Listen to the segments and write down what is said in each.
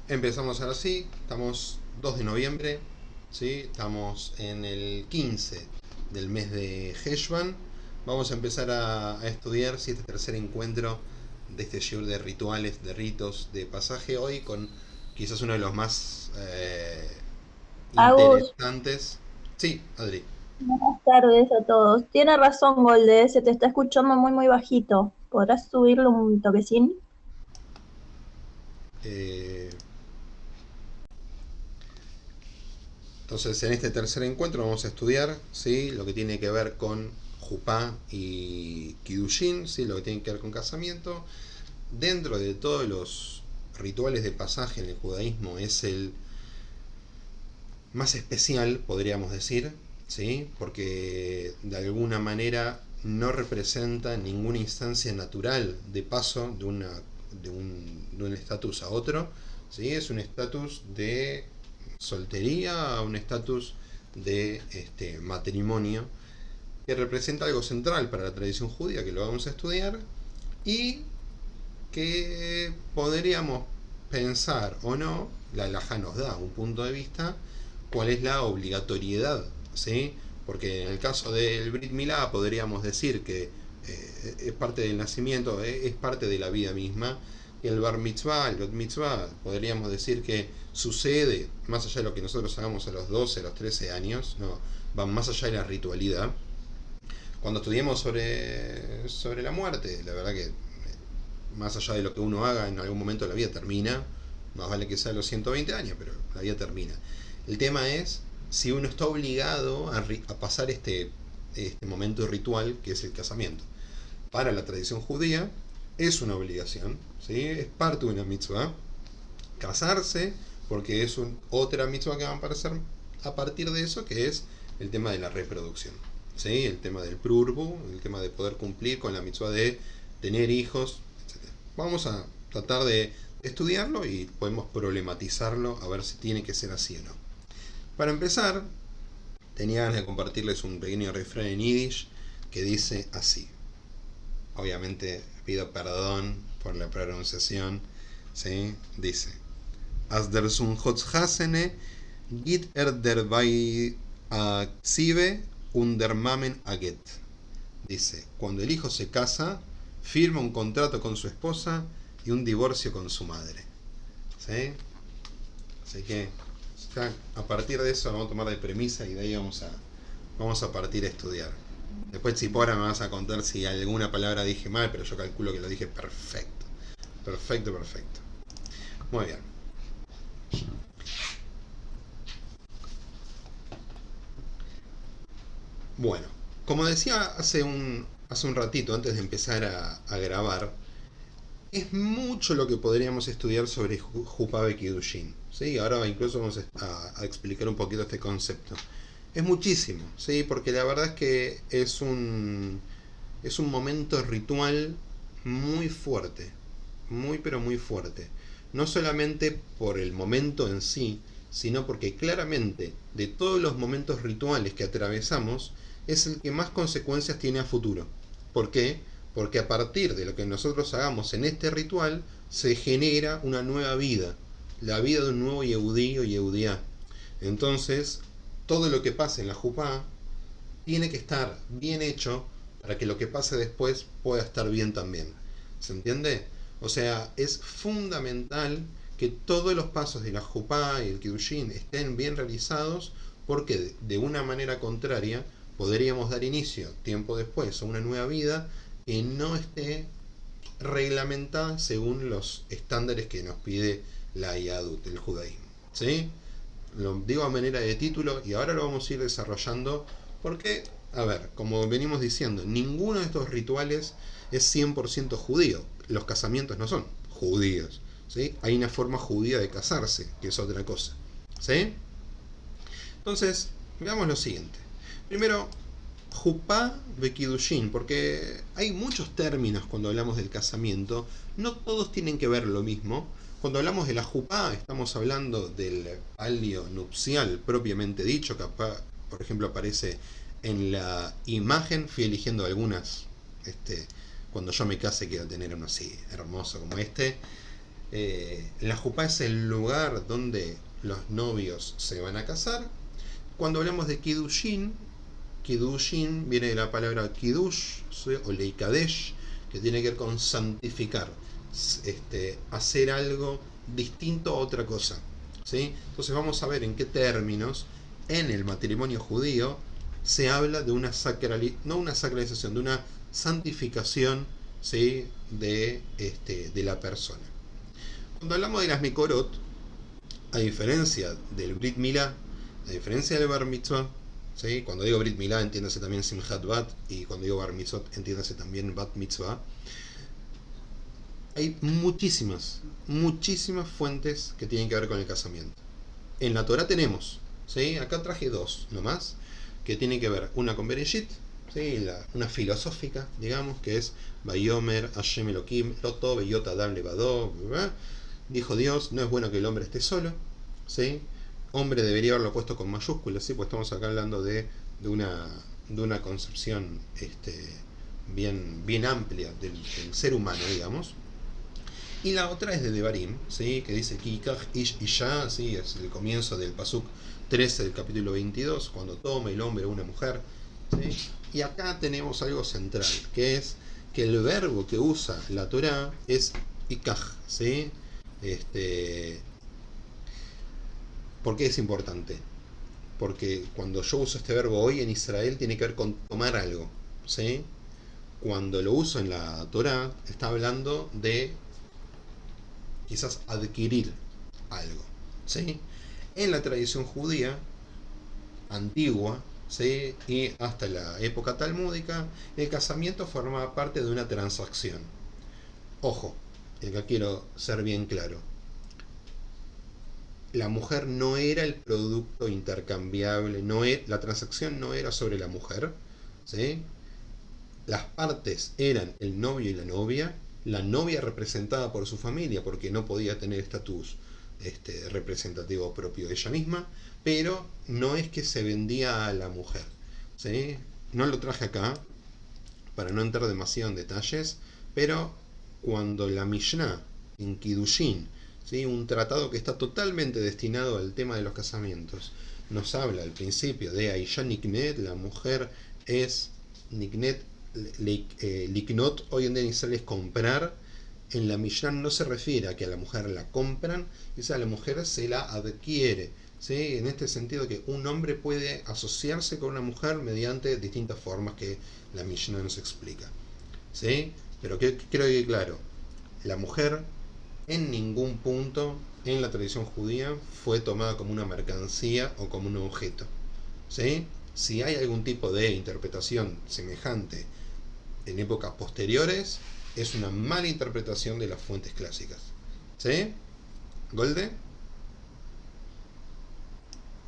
Empezamos ahora sí, estamos 2 de noviembre, ¿sí? Estamos en el 15 del mes de Heshvan. Vamos a empezar a estudiar este tercer encuentro de este shiur de rituales, de ritos, de pasaje hoy con quizás uno de los más Agus, interesantes. Sí, Adri. buenas tardes a todos. Tiene razón, Golde, se te está escuchando muy bajito. ¿Podrás subirlo un toquecín? Eh, entonces en este tercer encuentro vamos a estudiar, ¿sí? Lo que tiene que ver con Jupá y Kiddushin, ¿sí? Lo que tiene que ver con casamiento. Dentro de todos los rituales de pasaje en el judaísmo es el más especial, podríamos decir, ¿sí? Porque de alguna manera no representa ninguna instancia natural de paso de un estatus a otro, ¿sí? Es un estatus de soltería a un estatus de matrimonio que representa algo central para la tradición judía, que lo vamos a estudiar, y que podríamos pensar o no, la halajá nos da un punto de vista, cuál es la obligatoriedad, ¿sí? Porque en el caso del Brit Milá podríamos decir que es parte del nacimiento, es parte de la vida misma, y el Bar Mitzvah, el Bat Mitzvah, podríamos decir que sucede más allá de lo que nosotros hagamos a los 12, a los 13 años, no, van más allá de la ritualidad. Cuando estudiemos sobre la muerte, la verdad que más allá de lo que uno haga, en algún momento la vida termina. Más vale que sea a los 120 años, pero la vida termina. El tema es si uno está obligado a pasar este momento ritual que es el casamiento. Para la tradición judía es una obligación, ¿sí? Es parte de una mitzvah casarse, porque es otra mitzvah que va a aparecer a partir de eso, que es el tema de la reproducción, ¿sí? El tema del prurbu, el tema de poder cumplir con la mitzvah de tener hijos, etc. Vamos a tratar de estudiarlo y podemos problematizarlo a ver si tiene que ser así o no. Para empezar, tenía ganas de compartirles un pequeño refrán en Yiddish que dice así. Obviamente pido perdón por la pronunciación, ¿sí? Dice: As der Sohn hat Hasene, git dabei a Xive und der Mamen aget. Dice, cuando el hijo se casa, firma un contrato con su esposa y un divorcio con su madre. ¿Sí? Así que ya a partir de eso vamos a tomar de premisa y de ahí vamos a partir a estudiar. Después Zipora me vas a contar si alguna palabra dije mal, pero yo calculo que lo dije perfecto. Perfecto, perfecto. Muy bien. Bueno, como decía hace un ratito antes de empezar a grabar, es mucho lo que podríamos estudiar sobre Jupabe Kiddushin. ¿Sí? Ahora incluso vamos a explicar un poquito este concepto. Es muchísimo, ¿sí? Porque la verdad es que es un momento ritual muy fuerte, muy pero muy fuerte. No solamente por el momento en sí, sino porque claramente de todos los momentos rituales que atravesamos, es el que más consecuencias tiene a futuro. ¿Por qué? Porque a partir de lo que nosotros hagamos en este ritual, se genera una nueva vida, la vida de un nuevo Yehudí o Yehudiá. Entonces, todo lo que pase en la Jupá tiene que estar bien hecho para que lo que pase después pueda estar bien también. ¿Se entiende? O sea, es fundamental que todos los pasos de la Jupá y el Kiddushin estén bien realizados, porque de una manera contraria podríamos dar inicio tiempo después a una nueva vida que no esté reglamentada según los estándares que nos pide la Yadut, el judaísmo. ¿Sí? Lo digo a manera de título y ahora lo vamos a ir desarrollando porque, a ver, como venimos diciendo, ninguno de estos rituales es 100% judío. Los casamientos no son judíos, ¿sí? Hay una forma judía de casarse, que es otra cosa, ¿sí? Entonces, veamos lo siguiente. Primero, Jupá Bekidushin, porque hay muchos términos cuando hablamos del casamiento, no todos tienen que ver lo mismo. Cuando hablamos de la Jupá, estamos hablando del palio nupcial propiamente dicho, que por ejemplo aparece en la imagen. Fui eligiendo algunas, cuando yo me case quiero tener uno así, hermoso como este. La jupá es el lugar donde los novios se van a casar. Cuando hablamos de Kiddushin, Kiddushin viene de la palabra Kiddush, ¿sí? O Leikadesh, que tiene que ver con santificar, hacer algo distinto a otra cosa, ¿sí? Entonces vamos a ver en qué términos en el matrimonio judío se habla de una no una sacralización, de una santificación, ¿sí? de la persona. Cuando hablamos de las Mikorot, a diferencia del Brit Milá, a diferencia del Bar Mitzvah, ¿sí? Cuando digo Brit Milá entiéndase también Simchat Bat, y cuando digo Bar Mitzvah entiéndase también Bat Mitzvah. Hay muchísimas fuentes que tienen que ver con el casamiento. En la Torah tenemos, ¿sí? Acá traje dos nomás, que tienen que ver una con Bereshit, ¿sí? Una filosófica, digamos, que es Vayomer Hashem Elohim Lo Tov Beyot Adam Levado. Dijo Dios, no es bueno que el hombre esté solo, ¿sí? Hombre debería haberlo puesto con mayúsculas, ¿sí? Pues estamos acá hablando de una concepción bien amplia del ser humano, digamos. Y la otra es de Devarim, ¿sí? Que dice Kikach Ish Isha, ¿sí? Es el comienzo del Pasuk 13 del capítulo 22, cuando toma el hombre a una mujer, ¿sí? Y acá tenemos algo central, que es que el verbo que usa la Torah es Ikach, ¿sí? ¿Por qué es importante? Porque cuando yo uso este verbo hoy en Israel tiene que ver con tomar algo, ¿sí? Cuando lo uso en la Torah está hablando de quizás adquirir algo, ¿sí? En la tradición judía antigua, ¿sí? Y hasta la época talmúdica, el casamiento formaba parte de una transacción. Ojo, acá quiero ser bien claro. La mujer no era el producto intercambiable, la transacción no era sobre la mujer, ¿sí? Las partes eran el novio y la novia representada por su familia, porque no podía tener estatus representativo propio de ella misma, pero no es que se vendía a la mujer, ¿sí? No lo traje acá para no entrar demasiado en detalles, pero cuando la Mishnah en Kiddushin, ¿sí? Un tratado que está totalmente destinado al tema de los casamientos, nos habla al principio de Aisha Niknet, la mujer es Niknet, Liknot, hoy en día en Israel es comprar. En la Mishnah no se refiere a que a la mujer la compran, es a la mujer se la adquiere, ¿sí? En este sentido que un hombre puede asociarse con una mujer mediante distintas formas que la Mishnah nos explica, ¿sí? Pero creo que claro, la mujer en ningún punto en la tradición judía fue tomada como una mercancía o como un objeto, ¿sí? Si hay algún tipo de interpretación semejante en épocas posteriores, es una mala interpretación de las fuentes clásicas, ¿sí? ¿Golde?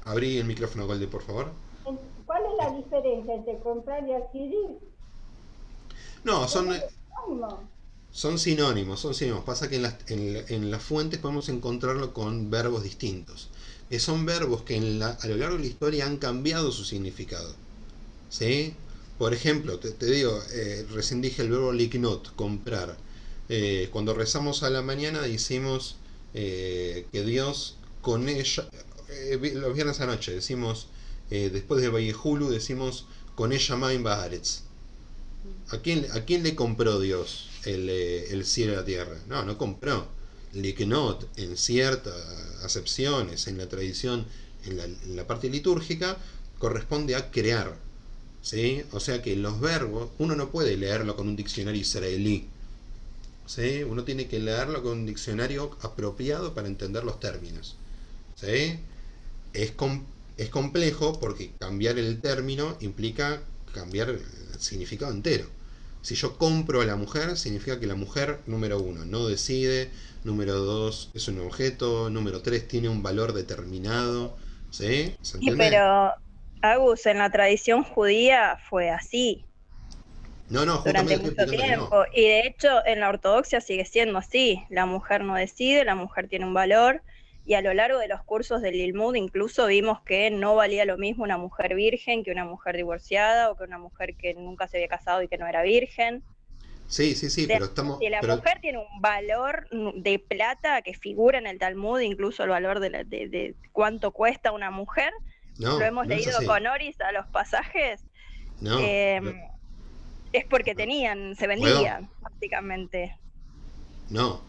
Abrí el micrófono, Golde, por favor. ¿Cuál es la diferencia entre comprar y adquirir? No, son sinónimos. Pasa que en las fuentes podemos encontrarlo con verbos distintos. Son verbos que a lo largo de la historia han cambiado su significado, ¿sí? Por ejemplo, te digo, recién dije el verbo liknot, comprar. Cuando rezamos a la mañana decimos que Dios con ella, los viernes a la noche decimos, después de Vayehulu decimos con ella Maim Baaretz. ¿A quién le compró Dios el cielo y la tierra? No compró. Liknot, en ciertas acepciones, en la tradición, en la parte litúrgica, corresponde a crear, ¿sí? O sea que los verbos, uno no puede leerlo con un diccionario israelí, ¿sí? Uno tiene que leerlo con un diccionario apropiado para entender los términos, ¿sí? Es complejo porque cambiar el término implica cambiar el significado entero. Si yo compro a la mujer, significa que la mujer, número 1, no decide, número 2, es un objeto, número 3, tiene un valor determinado, ¿sí? ¿Se Sí, entiende? pero Agus, en la tradición judía fue así No, durante justamente estoy mucho explicando que no. tiempo. Y de hecho, en la ortodoxia sigue siendo así. La mujer no decide, la mujer tiene un valor. Y a lo largo de los cursos del Lilmud incluso vimos que no valía lo mismo una mujer virgen que una mujer divorciada o que una mujer que nunca se había casado y que no era virgen. Sí, sí, sí, pero estamos... Si la Pero, mujer tiene un valor de plata que figura en el Talmud, incluso el valor de cuánto cuesta una mujer, lo no, hemos no es leído así. con Oris a los pasajes, No. eh, Pero- es porque no. se ¿Puedo? vendían, básicamente. No.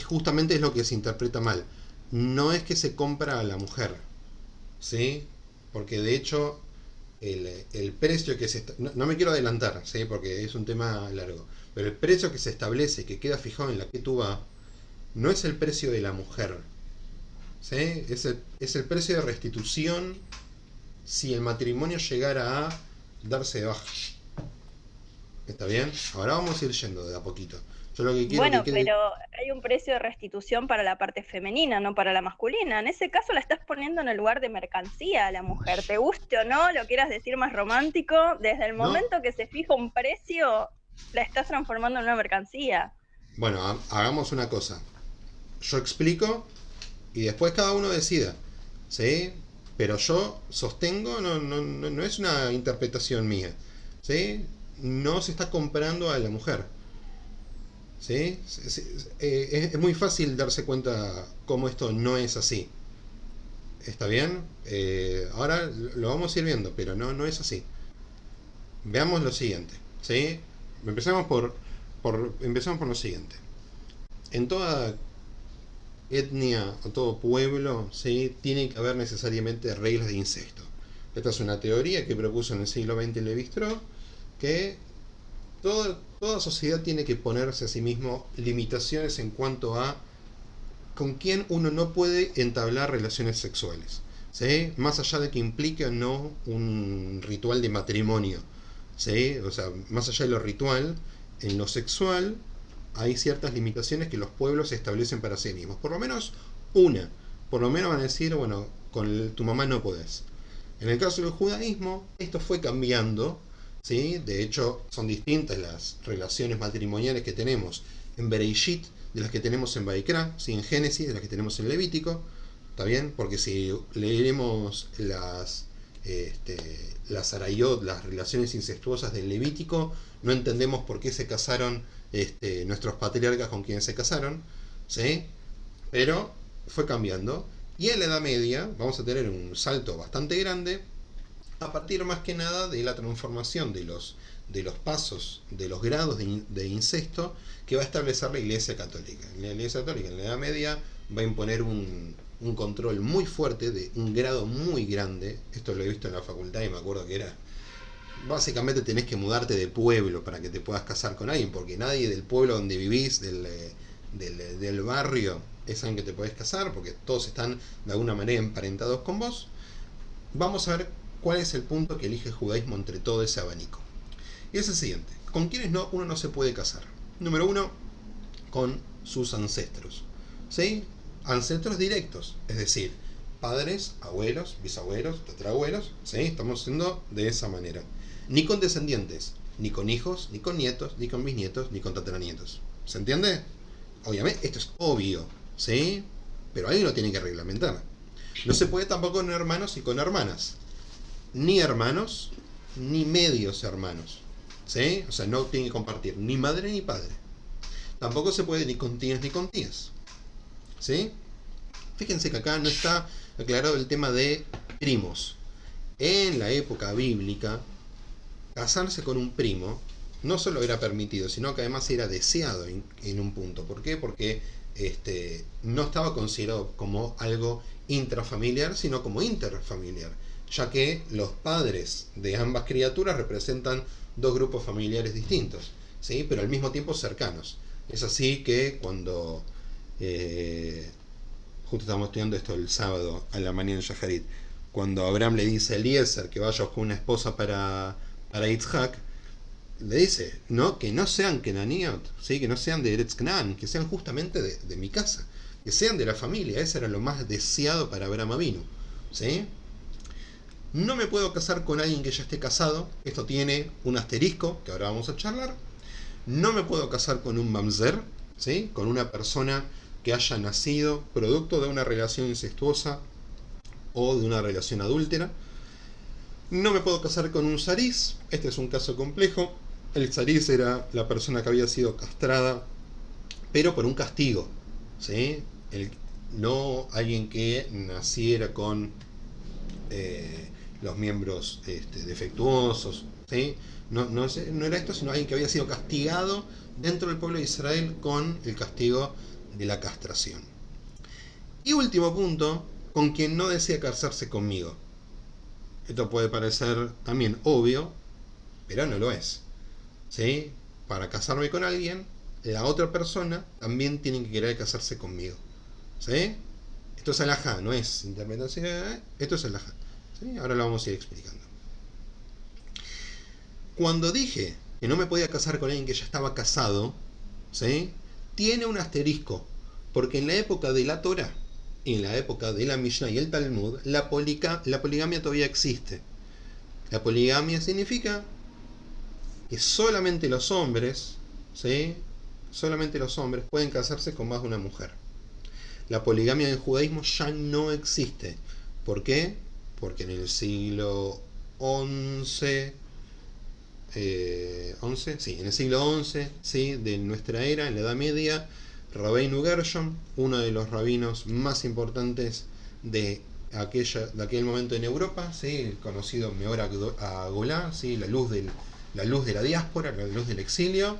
Justamente es lo que se interpreta mal. No es que se compra a la mujer, ¿sí? Porque de hecho el precio que se... No, no me quiero adelantar, ¿sí? Porque es un tema largo. Pero el precio que se establece, que queda fijado en la Ketubá, no es el precio de la mujer, ¿sí? Es el precio de restitución si el matrimonio llegara a darse de baja. ¿Está bien? Ahora vamos a ir yendo de a poquito. Yo lo que quiero que Bueno, quede... pero hay un precio de restitución para la parte femenina, no para la masculina. En ese caso la estás poniendo en el lugar de mercancía a la mujer. Te guste o no, lo quieras decir más romántico, desde el No. momento que se fija un precio, la estás transformando en una mercancía. Bueno, hagamos una cosa. Yo explico y después cada uno decida, ¿sí? Pero yo sostengo, no es una interpretación mía, ¿sí? No se está comprando a la mujer, ¿sí? Es muy fácil darse cuenta cómo esto no es así. ¿Está bien? Ahora lo vamos a ir viendo, pero no es así. Veamos lo siguiente, ¿sí? Empecemos por lo siguiente. En toda etnia o todo pueblo, ¿sí? Tiene que haber necesariamente reglas de incesto. Esta es una teoría que propuso en el siglo XX Levi-Strauss, que toda sociedad tiene que ponerse a sí mismo limitaciones en cuanto a con quién uno no puede entablar relaciones sexuales, ¿sí? Más allá de que implique o no un ritual de matrimonio, ¿sí? O sea, más allá de lo ritual, en lo sexual hay ciertas limitaciones que los pueblos establecen para sí mismos. Por lo menos una. Por lo menos van a decir, bueno, con tu mamá no podés. En el caso del judaísmo, esto fue cambiando, ¿sí? De hecho, son distintas las relaciones matrimoniales que tenemos en Bereishit de las que tenemos en Baikra, ¿sí? En Génesis, de las que tenemos en Levítico. ¿Está bien? Porque si leeremos las arayot, las relaciones incestuosas del Levítico, no entendemos por qué se casaron nuestros patriarcas con quienes se casaron, ¿sí? Pero fue cambiando. Y en la Edad Media vamos a tener un salto bastante grande a partir más que nada de la transformación de los pasos, de los grados de incesto que va a establecer la Iglesia Católica. La Iglesia Católica en la Edad Media va a imponer un control muy fuerte de un grado muy grande. Esto lo he visto en la facultad y me acuerdo que era... Básicamente tenés que mudarte de pueblo para que te puedas casar con alguien, porque nadie del pueblo donde vivís, del barrio, es alguien que te podés casar, porque todos están de alguna manera emparentados con vos. Vamos a ver cuál es el punto que elige el judaísmo entre todo ese abanico. Y es el siguiente: ¿con quiénes uno no se puede casar? Número uno, con sus ancestros, ¿sí? Ancestros directos, es decir, padres, abuelos, bisabuelos, tatarabuelos, ¿sí? Estamos haciendo de esa manera. Ni con descendientes, ni con hijos, ni con nietos, ni con bisnietos, ni con tataranietos. ¿Se entiende? Obviamente, esto es obvio, ¿sí? Pero alguien lo tiene que reglamentar. No se puede tampoco con hermanos y con hermanas. Ni hermanos, ni medios hermanos, ¿sí? O sea, no tiene que compartir ni madre ni padre. Tampoco se puede ni con tías ni con tías, ¿sí? Fíjense que acá no está aclarado el tema de primos. En la época bíblica, casarse con un primo no solo era permitido, sino que además era deseado en un punto. ¿Por qué? Porque no estaba considerado como algo intrafamiliar, sino como interfamiliar, ya que los padres de ambas criaturas representan dos grupos familiares distintos, ¿sí? Pero al mismo tiempo cercanos. Es así que cuando justo estábamos estudiando esto el sábado a la mañana en Shaharit, cuando Abraham le dice a Eliezer que vaya con una esposa para Yitzhak, le dice, ¿no? Que no sean Kenaniot, ¿sí? Que no sean de Eretz Canaan, que sean justamente de mi casa, que sean de la familia. Eso era lo más deseado para Abraham Avinu, ¿sí? No me puedo casar con alguien que ya esté casado. Esto tiene un asterisco que ahora vamos a charlar. No me puedo casar con un mamzer, ¿sí? Con una persona que haya nacido producto de una relación incestuosa o de una relación adúltera. No me puedo casar con un zariz. Este es un caso complejo. El tzariz era la persona que había sido castrada, pero por un castigo, ¿sí? No alguien que naciera con los miembros defectuosos, ¿sí? No era esto, sino alguien que había sido castigado dentro del pueblo de Israel con el castigo de la castración. Y último punto, con quien no desea casarse conmigo. Esto puede parecer también obvio, pero no lo es, ¿sí? Para casarme con alguien, la otra persona también tiene que querer casarse conmigo, ¿sí? Esto es alajá, no es interpretación, esto es alajá, ¿sí? Ahora lo vamos a ir explicando. Cuando dije que no me podía casar con alguien que ya estaba casado, ¿sí? Tiene un asterisco, porque en la época de la Torá, en la época de la Mishnah y el Talmud, la poligamia todavía existe. La poligamia significa que solamente los hombres, ¿sí? Solamente los hombres pueden casarse con más de una mujer. La poligamia en el judaísmo ya no existe. ¿Por qué? Porque en el siglo XI, en el siglo XI, ¿sí? De nuestra era, en la Edad Media, Rabbeinu Gershom, uno de los rabinos más importantes de aquel momento en Europa, ¿sí? El conocido Meor Agolá, ¿sí? la luz de la diáspora, la luz del exilio,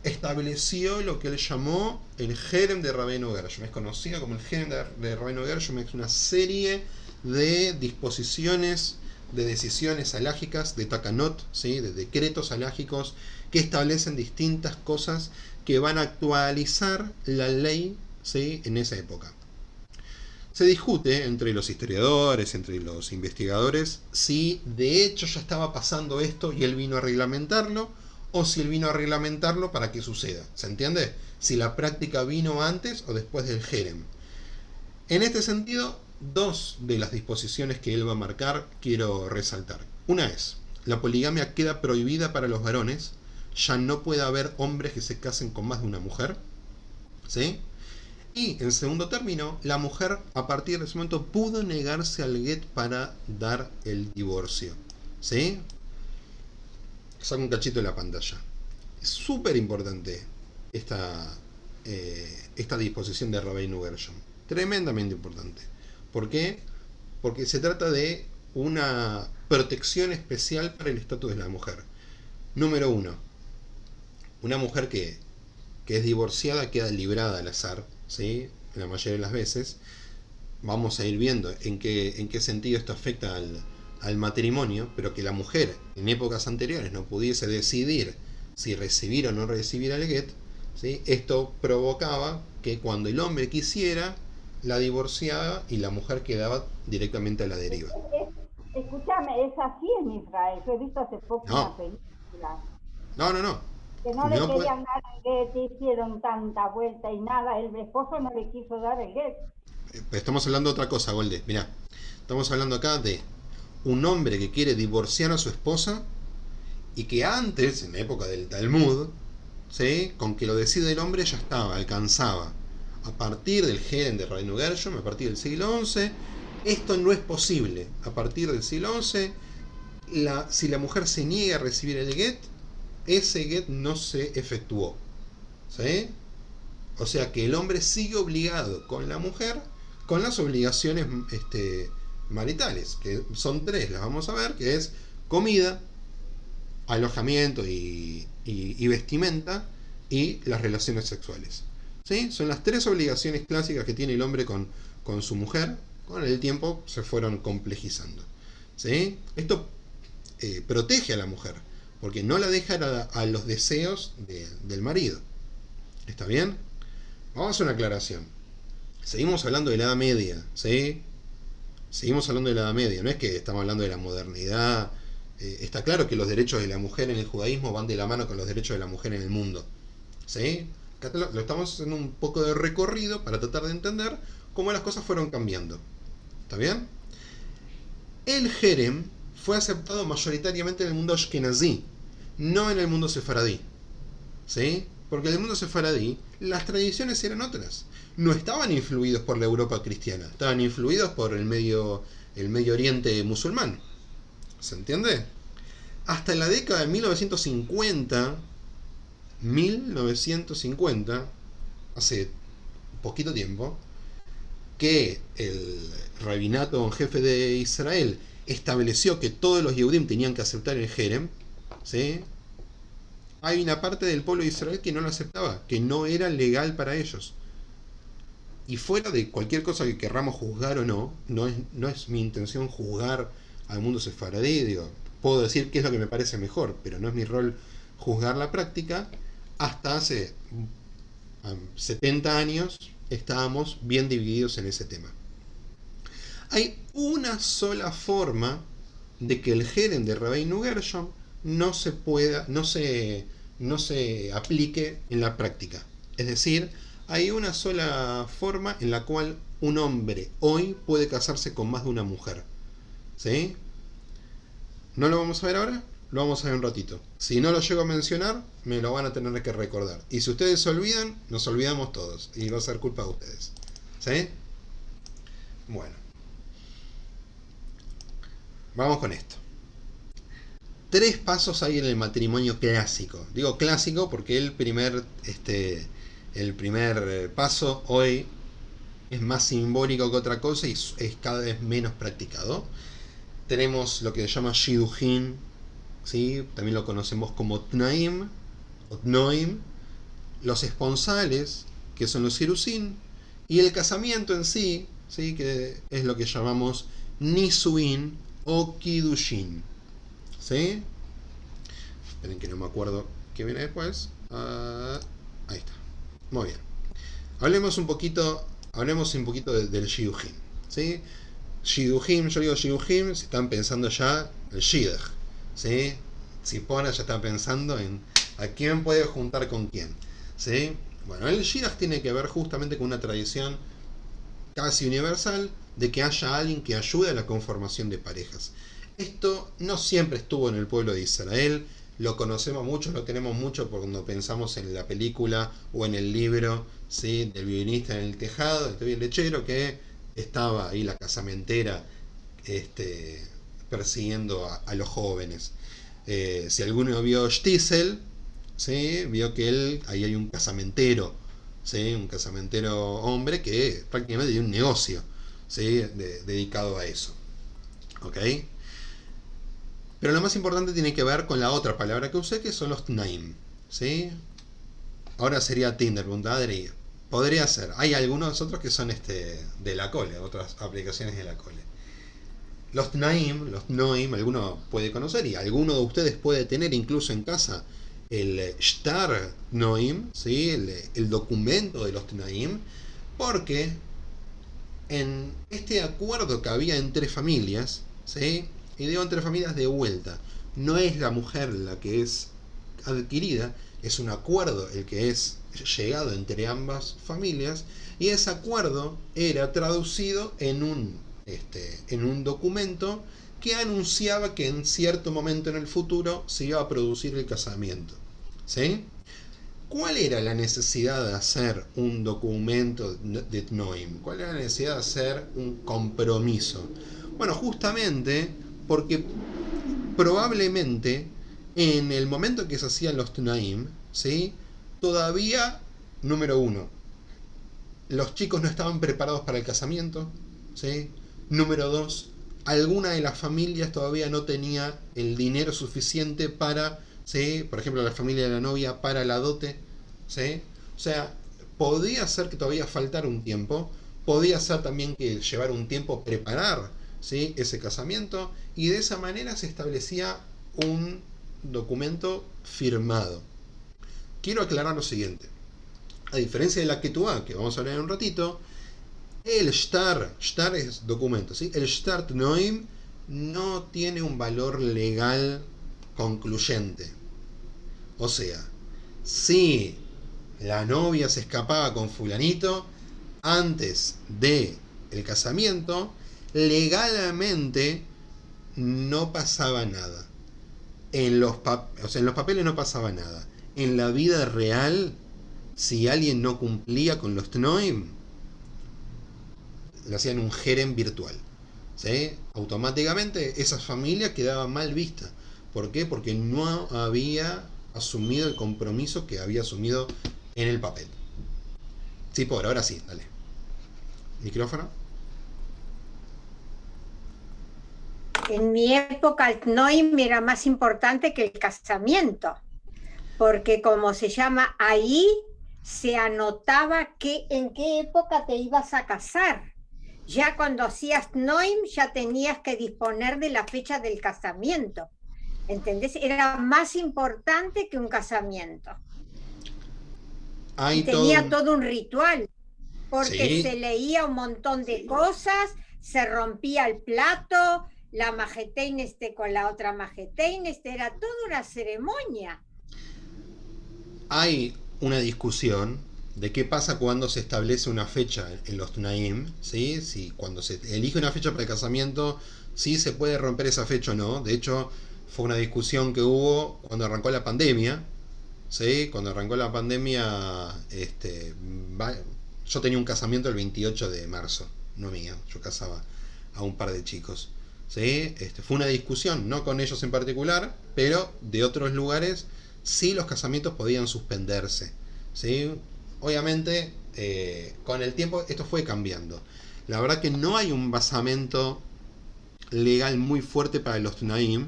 estableció lo que él llamó el Jerem de Rabbeinu Gershom. Es conocido como el Jerem de Rabbeinu Gershom. Es una serie de disposiciones, de decisiones halágicas, de takanot, ¿sí? De decretos halágicos que establecen distintas cosas que van a actualizar la ley, ¿sí? En esa época. Se discute entre los historiadores, entre los investigadores, si de hecho ya estaba pasando esto y él vino a reglamentarlo, o si él vino a reglamentarlo para que suceda. ¿Se entiende? Si la práctica vino antes o después del Jerem. En este sentido, dos de las disposiciones que él va a marcar quiero resaltar. Una es, la poligamia queda prohibida para los varones, ya no puede haber hombres que se casen con más de una mujer, ¿sí? Y en segundo término, la mujer a partir de ese momento pudo negarse al get para dar el divorcio, ¿sí? Saco un cachito de la pantalla. Es súper importante esta disposición de Rabbeinu Gershom. Tremendamente importante. ¿Por qué? Porque se trata de una protección especial para el estatus de la mujer. Número uno, una mujer que es divorciada queda librada al azar, ¿sí? La mayoría de las veces. Vamos a ir viendo en qué sentido esto afecta al matrimonio, pero que la mujer en épocas anteriores no pudiese decidir si recibir o no recibir el get, ¿sí? Esto provocaba que cuando el hombre quisiera, la divorciaba y la mujer quedaba directamente a la deriva. Escúchame, es así en Israel. Yo he visto hace poco una película. No. Que no le querían dar el get, hicieron tanta vuelta y nada. El esposo no le quiso dar el get. Estamos hablando de otra cosa, Golde. Mirá, estamos hablando acá de un hombre que quiere divorciar a su esposa y que antes, en la época del Talmud, ¿sí? Con que lo decide el hombre ya estaba, alcanzaba. A partir del Jerem de Rabbeinu Gershom, a partir del siglo XI, esto no es posible. A partir del siglo XI, si la mujer se niega a recibir el get, ese get no se efectuó, ¿sí? O sea que el hombre sigue obligado con la mujer, con las obligaciones maritales, que son tres, las vamos a ver, que es comida, alojamiento y vestimenta, y las relaciones sexuales, ¿sí? Son las tres obligaciones clásicas que tiene el hombre con su mujer. Con el tiempo se fueron complejizando, ¿sí? Esto protege a la mujer, porque no la deja a los deseos del marido. ¿Está bien? Vamos a hacer una aclaración. Seguimos hablando de la Edad Media, ¿sí? Seguimos hablando de la Edad Media, no es que estamos hablando de la modernidad. Está claro que los derechos de la mujer en el judaísmo van de la mano con los derechos de la mujer en el mundo, ¿sí? Acá lo estamos haciendo un poco de recorrido para tratar de entender cómo las cosas fueron cambiando. ¿Está bien? El Jerem fue aceptado mayoritariamente en el mundo ashkenazí, no en el mundo sefaradí, ¿sí? Porque en el mundo sefaradí las tradiciones eran otras. No estaban influidos por la Europa cristiana, estaban influidos por el Medio Oriente musulmán. ¿Se entiende? hasta la década de 1950, hace poquito tiempo, que el rabinato en jefe de Israel estableció que todos los Yehudim tenían que aceptar el Jerem, ¿sí? Hay una parte del pueblo de Israel que no lo aceptaba, que no era legal para ellos. Y fuera de cualquier cosa que querramos juzgar o no, no es mi intención juzgar al mundo sefaradí, digo, puedo decir qué es lo que me parece mejor, pero no es mi rol juzgar la práctica. Hasta hace 70 años estábamos bien divididos en ese tema. Hay una sola forma de que el Jerem de Rabbeinu Gershom no se aplique en la práctica. Es decir, hay una sola forma en la cual un hombre hoy puede casarse con más de una mujer. ¿Sí? ¿No lo vamos a ver ahora? Lo vamos a ver un ratito. Si no lo llego a mencionar, me lo van a tener que recordar. Y si ustedes se olvidan, nos olvidamos todos. Y va a ser culpa de ustedes. ¿Sí? Bueno. Vamos con esto. 3 pasos hay en el matrimonio clásico. Digo clásico porque el primer paso hoy es más simbólico que otra cosa y es cada vez menos practicado. Tenemos lo que se llama Shidduchin, ¿sí? También lo conocemos como Tnaim o Tnoim, los esponsales, que son los Hirusin, y el casamiento en sí, ¿sí? Que es lo que llamamos Nisuin o Kiddushin. ¿Sí? Esperen que no me acuerdo qué viene después. Ahí está. Muy bien. Hablemos un poquito del Shidduchin. ¿Sí? Shidduchin, yo digo Shidduchin, si están pensando ya el Shidduch. ¿Sí? Si Pona ya está pensando en a quién puede juntar con quién. ¿Sí? Bueno, el Shidduch tiene que ver justamente con una tradición casi universal de que haya alguien que ayude a la conformación de parejas. Esto no siempre estuvo en el pueblo de Israel, lo conocemos mucho, lo tenemos mucho cuando pensamos en la película o en el libro, ¿sí? Del violinista en el tejado, del lechero, que estaba ahí la casamentera persiguiendo a los jóvenes. Si alguno vio Shtisel, ¿sí? Vio que ahí hay un casamentero, ¿sí? Un casamentero hombre que prácticamente tiene un negocio, ¿sí? Dedicado a eso. ¿Ok? Pero lo más importante tiene que ver con la otra palabra que usé, que son los Tnaim. ¿Sí? Ahora sería Tinder, Adri. Podría ser. Hay algunos otros que son de la cole, otras aplicaciones de la cole. Los Tnaim, los Noim, alguno puede conocer y alguno de ustedes puede tener incluso en casa el Shtar Noim, ¿sí? El documento de los Tnaim, porque en este acuerdo que había entre familias, ¿sí? Y digo entre familias de vuelta, no es la mujer la que es adquirida, es un acuerdo el que es llegado entre ambas familias, y ese acuerdo era traducido en un documento que anunciaba que en cierto momento en el futuro se iba a producir el casamiento. ¿Sí? ¿Cuál era la necesidad de hacer un documento de Tnoim? ¿Cuál era la necesidad de hacer un compromiso? Bueno, justamente porque probablemente en el momento en que se hacían los Tnaim, ¿sí? Todavía, número 1, los chicos no estaban preparados para el casamiento, ¿sí? Número 2, alguna de las familias todavía no tenía el dinero suficiente para, ¿sí? Por ejemplo, la familia de la novia para la dote, ¿sí? O sea, podía ser que todavía faltara un tiempo, podía ser también que llevar un tiempo preparar, ¿sí? Ese casamiento, y de esa manera se establecía un documento firmado. Quiero aclarar lo siguiente: a diferencia de la Ketubá, que vamos a hablar en un ratito, el Shtar es documento, ¿sí? El Shtar Tnoim no tiene un valor legal concluyente. O sea, si la novia se escapaba con fulanito antes de el casamiento, legalmente no pasaba nada. En los papeles no pasaba nada. En la vida real, si alguien no cumplía con los Tnoim, le hacían un jerem virtual, ¿sí? Automáticamente esa familia quedaba mal vista. ¿Por qué? Porque no había asumido el compromiso que había asumido en el papel. Sí, por ahora sí, dale. Micrófono. En mi época el Tnoim era más importante que el casamiento, porque como se llama ahí, se anotaba en qué época te ibas a casar. Ya cuando hacías Tnoim ya tenías que disponer de la fecha del casamiento. ¿Entendés? Era más importante que un casamiento. Y tenía todo un ritual, porque se leía un montón de cosas, se rompía el plato, la majetein con la otra majetein, era toda una ceremonia. Hay una discusión de qué pasa cuando se establece una fecha en los Tnaim, ¿sí? Si cuando se elige una fecha para el casamiento, si se puede romper esa fecha o no. De hecho, fue una discusión que hubo cuando arrancó la pandemia, ¿sí? Cuando arrancó la pandemia, yo tenía un casamiento el 28 de marzo, no mío, yo casaba a un par de chicos, ¿sí? Fue una discusión, no con ellos en particular, pero de otros lugares sí los casamientos podían suspenderse, ¿sí? Obviamente, con el tiempo esto fue cambiando. La verdad que no hay un basamento legal muy fuerte para los Tnaim.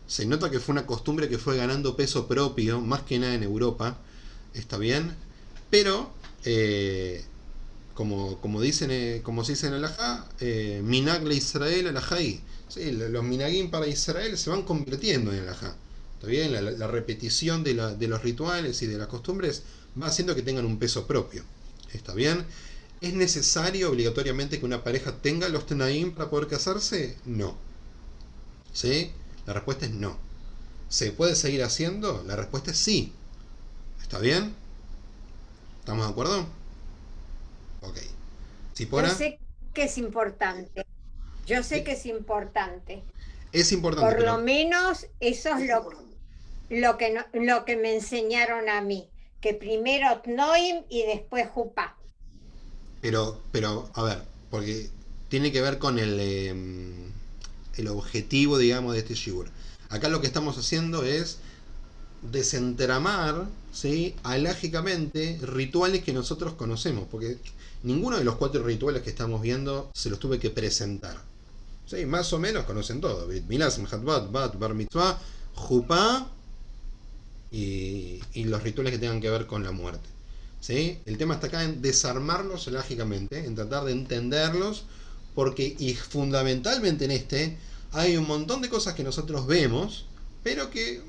Se nota que fue una costumbre que fue ganando peso propio, más que nada en Europa, está bien, pero como se dice en el Alajá, Minag le Israel Alajaí, ¿sí? Los Minagim para Israel se van convirtiendo en el Alajá, está bien, la repetición de los rituales y de las costumbres va haciendo que tengan un peso propio, está bien. ¿Es necesario obligatoriamente que una pareja tenga los Tnaim para poder casarse? No, ¿sí? La respuesta es no. ¿Se puede seguir haciendo? La respuesta es sí. ¿Está bien? ¿Estamos de acuerdo? Ok. ¿Cipora? Yo sé que es importante. Yo sé que es importante. Es importante. Por lo menos eso es lo que me enseñaron a mí. Que primero Tnoim y después Jupá. Pero, a ver, porque tiene que ver con el objetivo, digamos, de este shiur. Acá lo que estamos haciendo es desentramar, ¿sí?, alágicamente rituales que nosotros conocemos, porque ninguno de los 4 rituales que estamos viendo se los tuve que presentar, ¿sí? Más o menos conocen todo: Brit Milá, Simchat Bat, Bar Mitzvah, Jupá y los rituales que tengan que ver con la muerte, ¿sí? El tema está acá en desarmarlos alágicamente, en tratar de entenderlos, porque y fundamentalmente en hay un montón de cosas que nosotros vemos, pero que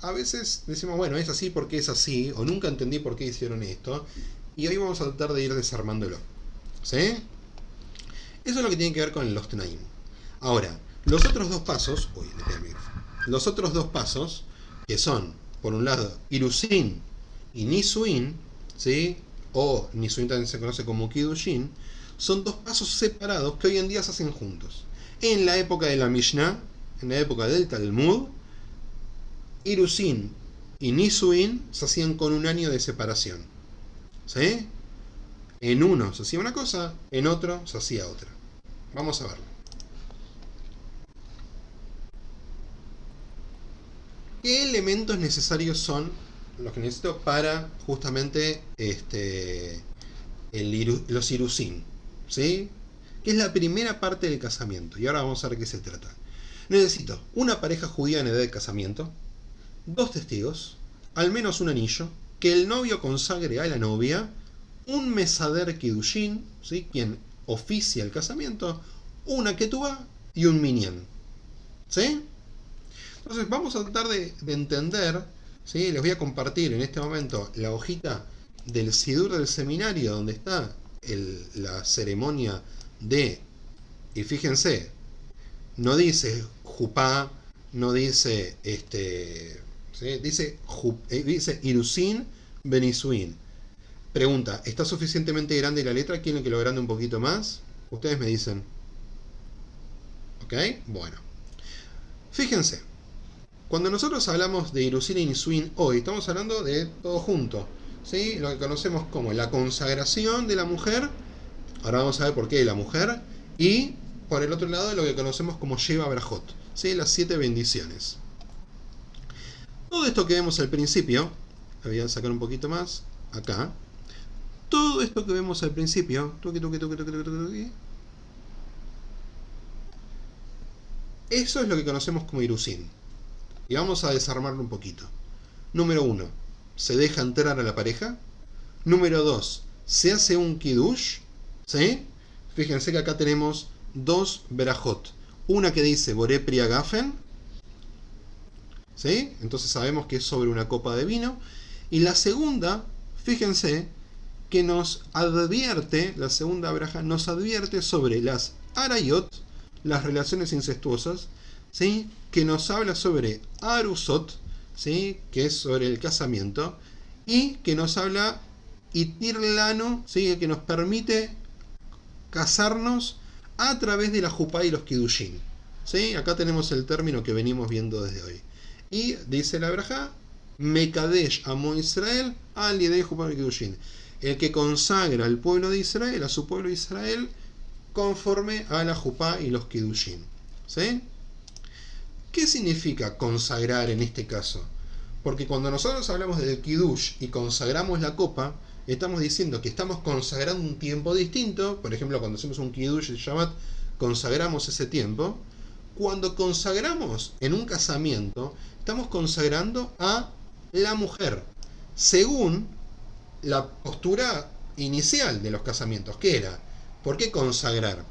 a veces decimos, bueno, es así porque es así, o nunca entendí por qué hicieron esto, y hoy vamos a tratar de ir desarmándolo, ¿sí? Eso es lo que tiene que ver con los Tnaim. Ahora, los otros dos pasos, los otros dos pasos, que son, por un lado, Irusin y Nisuin, ¿sí?, o Nisuin también se conoce como Kiddushin, son 2 pasos separados que hoy en día se hacen juntos. En la época de la Mishnah, en la época del Talmud, Irusin y Nisuin se hacían con 1 año de separación, ¿sí? En uno se hacía una cosa, en otro se hacía otra. Vamos a verlo. ¿Qué elementos necesarios son los que necesito para justamente los Irusin? ¿Sí? Que es la primera parte del casamiento. Y ahora vamos a ver qué se trata. Necesito una pareja judía en edad de casamiento, 2 testigos, al menos un anillo, que el novio consagre a la novia, un mesader kiddushin, ¿sí?, quien oficia el casamiento, una ketubá y un minyan, ¿sí? Entonces vamos a tratar de entender, ¿sí? Les voy a compartir en este momento la hojita del sidur del seminario donde está la ceremonia y fíjense, no dice Jupá, no dice ¿sí?, dice Irusin Benisuin. Pregunta, ¿está suficientemente grande la letra? ¿Quieren que lo agrande un poquito más? Ustedes me dicen. ¿Ok? Bueno. Fíjense, cuando nosotros hablamos de Irusin y Nisuin hoy, estamos hablando de todo junto, ¿sí? Lo que conocemos como la consagración de la mujer. Ahora vamos a ver por qué de la mujer. Y por el otro lado, lo que conocemos como Sheva Brajot, ¿sí?, las 7 bendiciones. Todo esto que vemos al principio, voy a sacar un poquito más, acá. Todo esto que vemos al principio, eso es lo que conocemos como Irusin. Y vamos a desarmarlo un poquito. Número 1, se deja entrar a la pareja. Número 2, se hace un kiddush, ¿sí? Fíjense que acá tenemos dos berajot. Una que dice Boré Pri Agafen, ¿sí? Entonces sabemos que es sobre una copa de vino. Y la segunda, fíjense, que nos advierte, la segunda beraja nos advierte sobre las arayot, las relaciones incestuosas, ¿sí? Que nos habla sobre arusot, ¿sí? Que es sobre el casamiento, y que nos habla itirlano, ¿sí? Que nos permite casarnos a través de la jupá y los kiddushin, ¿sí? Acá tenemos el término que venimos viendo desde hoy. Y dice la braja, Mekadesh amo Israel al yedei jupá y kiddushin, el que consagra al pueblo de Israel, a su pueblo de Israel, conforme a la jupá y los kiddushin, ¿sí? ¿Qué significa consagrar en este caso? Porque cuando nosotros hablamos del kiddush y consagramos la copa, estamos diciendo que estamos consagrando un tiempo distinto. Por ejemplo, cuando hacemos un kiddush de Shabbat, consagramos ese tiempo. Cuando consagramos en un casamiento, estamos consagrando a la mujer, según la postura inicial de los casamientos. ¿Qué era? ¿Por qué consagrar?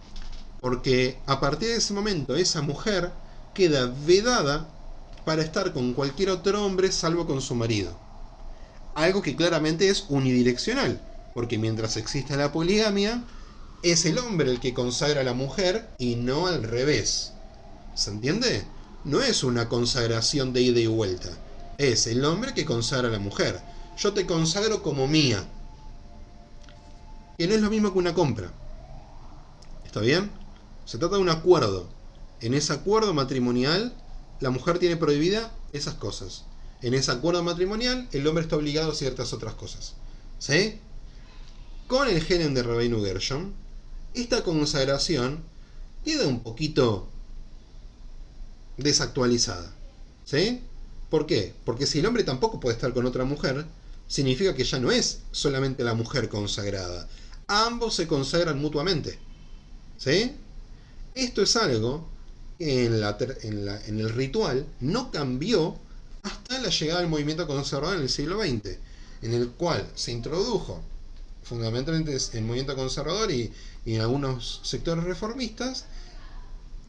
Porque a partir de ese momento esa mujer queda vedada para estar con cualquier otro hombre salvo con su marido. Algo que claramente es unidireccional, porque mientras exista la poligamia, es el hombre el que consagra a la mujer y no al revés. ¿Se entiende? No es una consagración de ida y vuelta. Es el hombre que consagra a la mujer. Yo te consagro como mía. Que no es lo mismo que una compra. ¿Está bien? Se trata de un acuerdo. En ese acuerdo matrimonial, la mujer tiene prohibida esas cosas. En ese acuerdo matrimonial, el hombre está obligado a ciertas otras cosas. ¿Sí? Con el Genen de Rabbeinu Gershon, esta consagración queda un poquito desactualizada. ¿Sí? ¿Por qué? Porque si el hombre tampoco puede estar con otra mujer, significa que ya no es solamente la mujer consagrada. Ambos se consagran mutuamente. ¿Sí? Esto es algo que en el ritual no cambió hasta la llegada del movimiento conservador en el siglo XX, en el cual se introdujo fundamentalmente el movimiento conservador y en algunos sectores reformistas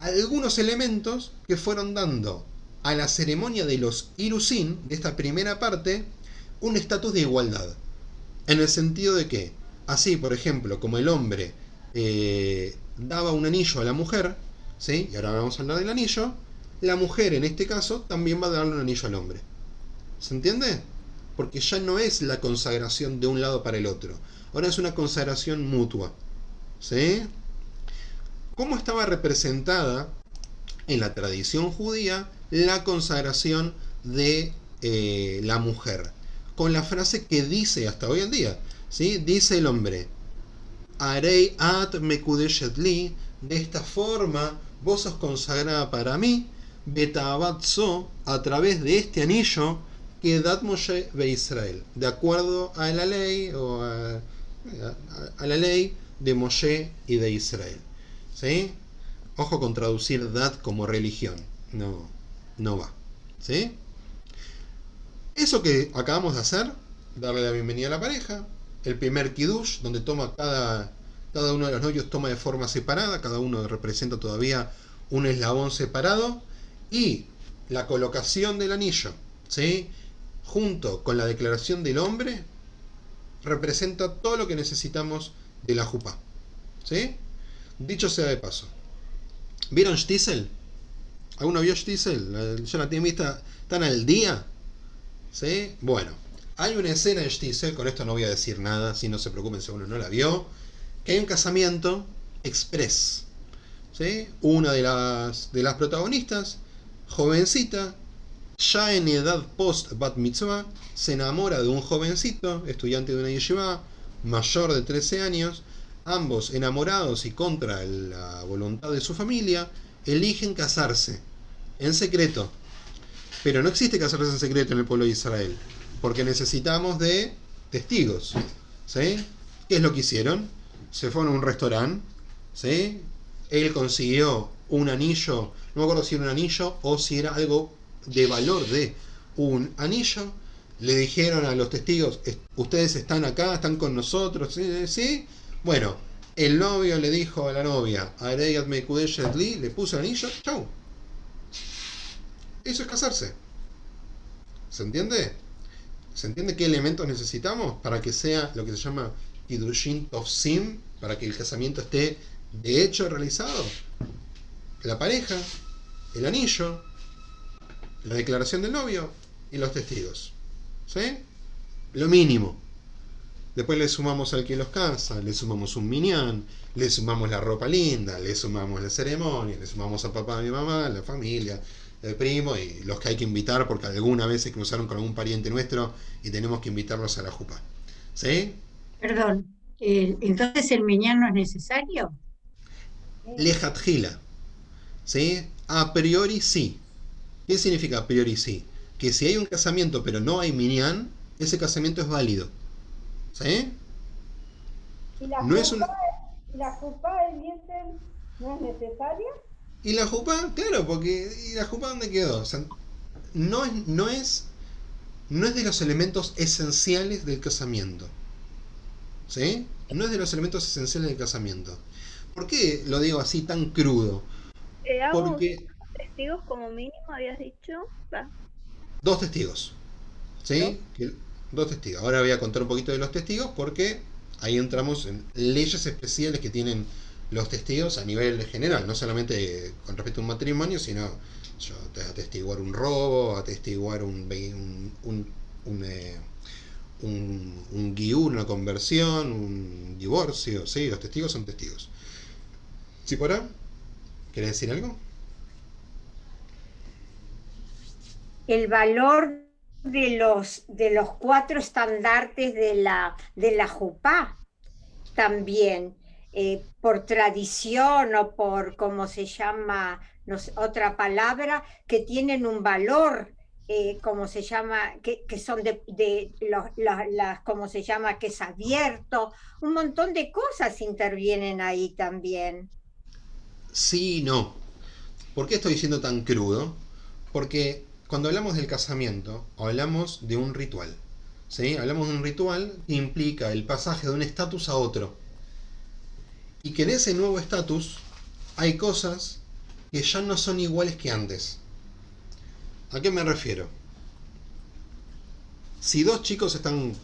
algunos elementos que fueron dando a la ceremonia de los Irusin, de esta primera parte, un estatus de igualdad. En el sentido de que, así por ejemplo, como el hombre daba un anillo a la mujer, ¿sí? Y ahora vamos a hablar del anillo, la mujer en este caso también va a darle un anillo al hombre. ¿Se entiende? Porque ya no es la consagración de un lado para el otro, ahora es una consagración mutua. ¿Sí? ¿Cómo estaba representada en la tradición judía la consagración de la mujer? Con la frase que dice hasta hoy en día, ¿sí? Dice el hombre, Arei at mekudeshet li, de esta forma vos sos consagrada para mí, betabatzo, a través de este anillo, que dat Moshe be Israel, de acuerdo a la ley o a la ley de Moshe y de Israel. ¿Sí? Ojo con traducir dat como religión, no va. ¿Sí? Eso que acabamos de hacer, darle la bienvenida a la pareja, el primer kiddush, donde toma cada uno de los novios toma de forma separada, cada uno representa todavía un eslabón separado, y la colocación del anillo, ¿sí? Junto con la declaración del hombre, representa todo lo que necesitamos de la jupá. ¿Sí? Dicho sea de paso, ¿vieron Shtisel? ¿Alguno vio Shtisel? ¿Ya la tienen vista? ¿Están al día? ¿Sí? Bueno, hay una escena de Shtisel, con esto no voy a decir nada, si no se preocupen si uno no la vio, que hay un casamiento express. ¿Sí? Una de las protagonistas, jovencita, ya en edad post bat mitzvah, se enamora de un jovencito, estudiante de una yeshiva, mayor de 13 años, ambos enamorados y contra la voluntad de su familia, eligen casarse, en secreto. Pero no existe casarse en secreto en el pueblo de Israel, porque necesitamos de testigos, ¿sí? ¿Qué es lo que hicieron? Se fueron a un restaurante, ¿sí? Él consiguió un anillo, no me acuerdo si era un anillo o si era algo de valor de un anillo. Le dijeron a los testigos, ustedes están acá, están con nosotros, ¿sí? ¿Sí? Bueno, el novio le dijo a la novia, le puso el anillo, chau. Eso es casarse. ¿Se entiende? ¿Se entiende qué elementos necesitamos para que sea lo que se llama Kiddushin Tovsim, para que el casamiento esté de hecho realizado? La pareja, el anillo, la declaración del novio y los testigos. ¿Sí? Lo mínimo. Después le sumamos al que los casa, le sumamos un minyan, le sumamos la ropa linda, le sumamos la ceremonia, le sumamos a papá, a mi mamá, la familia, el primo y los que hay que invitar porque alguna vez se cruzaron con algún pariente nuestro y tenemos que invitarlos a la jupa. ¿Sí? Perdón, entonces el minyan no es necesario. Lejatjila. ¿Sí? A priori sí. ¿Qué significa a priori sí? Que si hay un casamiento pero no hay minyan, ese casamiento es válido. ¿Sí? ¿Y la No es un... jupá Eliezer, no es necesaria? ¿Y la jupá? Claro, porque ¿y la jupá dónde quedó? O sea, no es de los elementos esenciales del casamiento. ¿Sí? No es de los elementos esenciales del casamiento. ¿Por qué lo digo así tan crudo? Porque... testigos como mínimo, habías dicho. Va. 2 testigos. ¿Sí? ¿No? 2 testigos. Ahora voy a contar un poquito de los testigos porque ahí entramos en leyes especiales que tienen los testigos a nivel general, no solamente con respecto a un matrimonio, sino atestiguar un robo, atestiguar un guiur, una conversión, un divorcio. Sí, los testigos son testigos. ¿Sí, por ahí? ¿Querés decir algo? El valor de los 4 estandartes de la jupá también, por tradición o por, ¿cómo se llama? No sé, otra palabra, que tienen un valor, ¿cómo se llama? Que son ¿cómo se llama? Que es abierto. Un montón de cosas intervienen ahí también. Sí y no. ¿Por qué estoy diciendo tan crudo? Porque cuando hablamos del casamiento, hablamos de un ritual. ¿Sí? Hablamos de un ritual que implica el pasaje de un estatus a otro. Y que en ese nuevo estatus hay cosas que ya no son iguales que antes. ¿A qué me refiero? Si 2 chicos están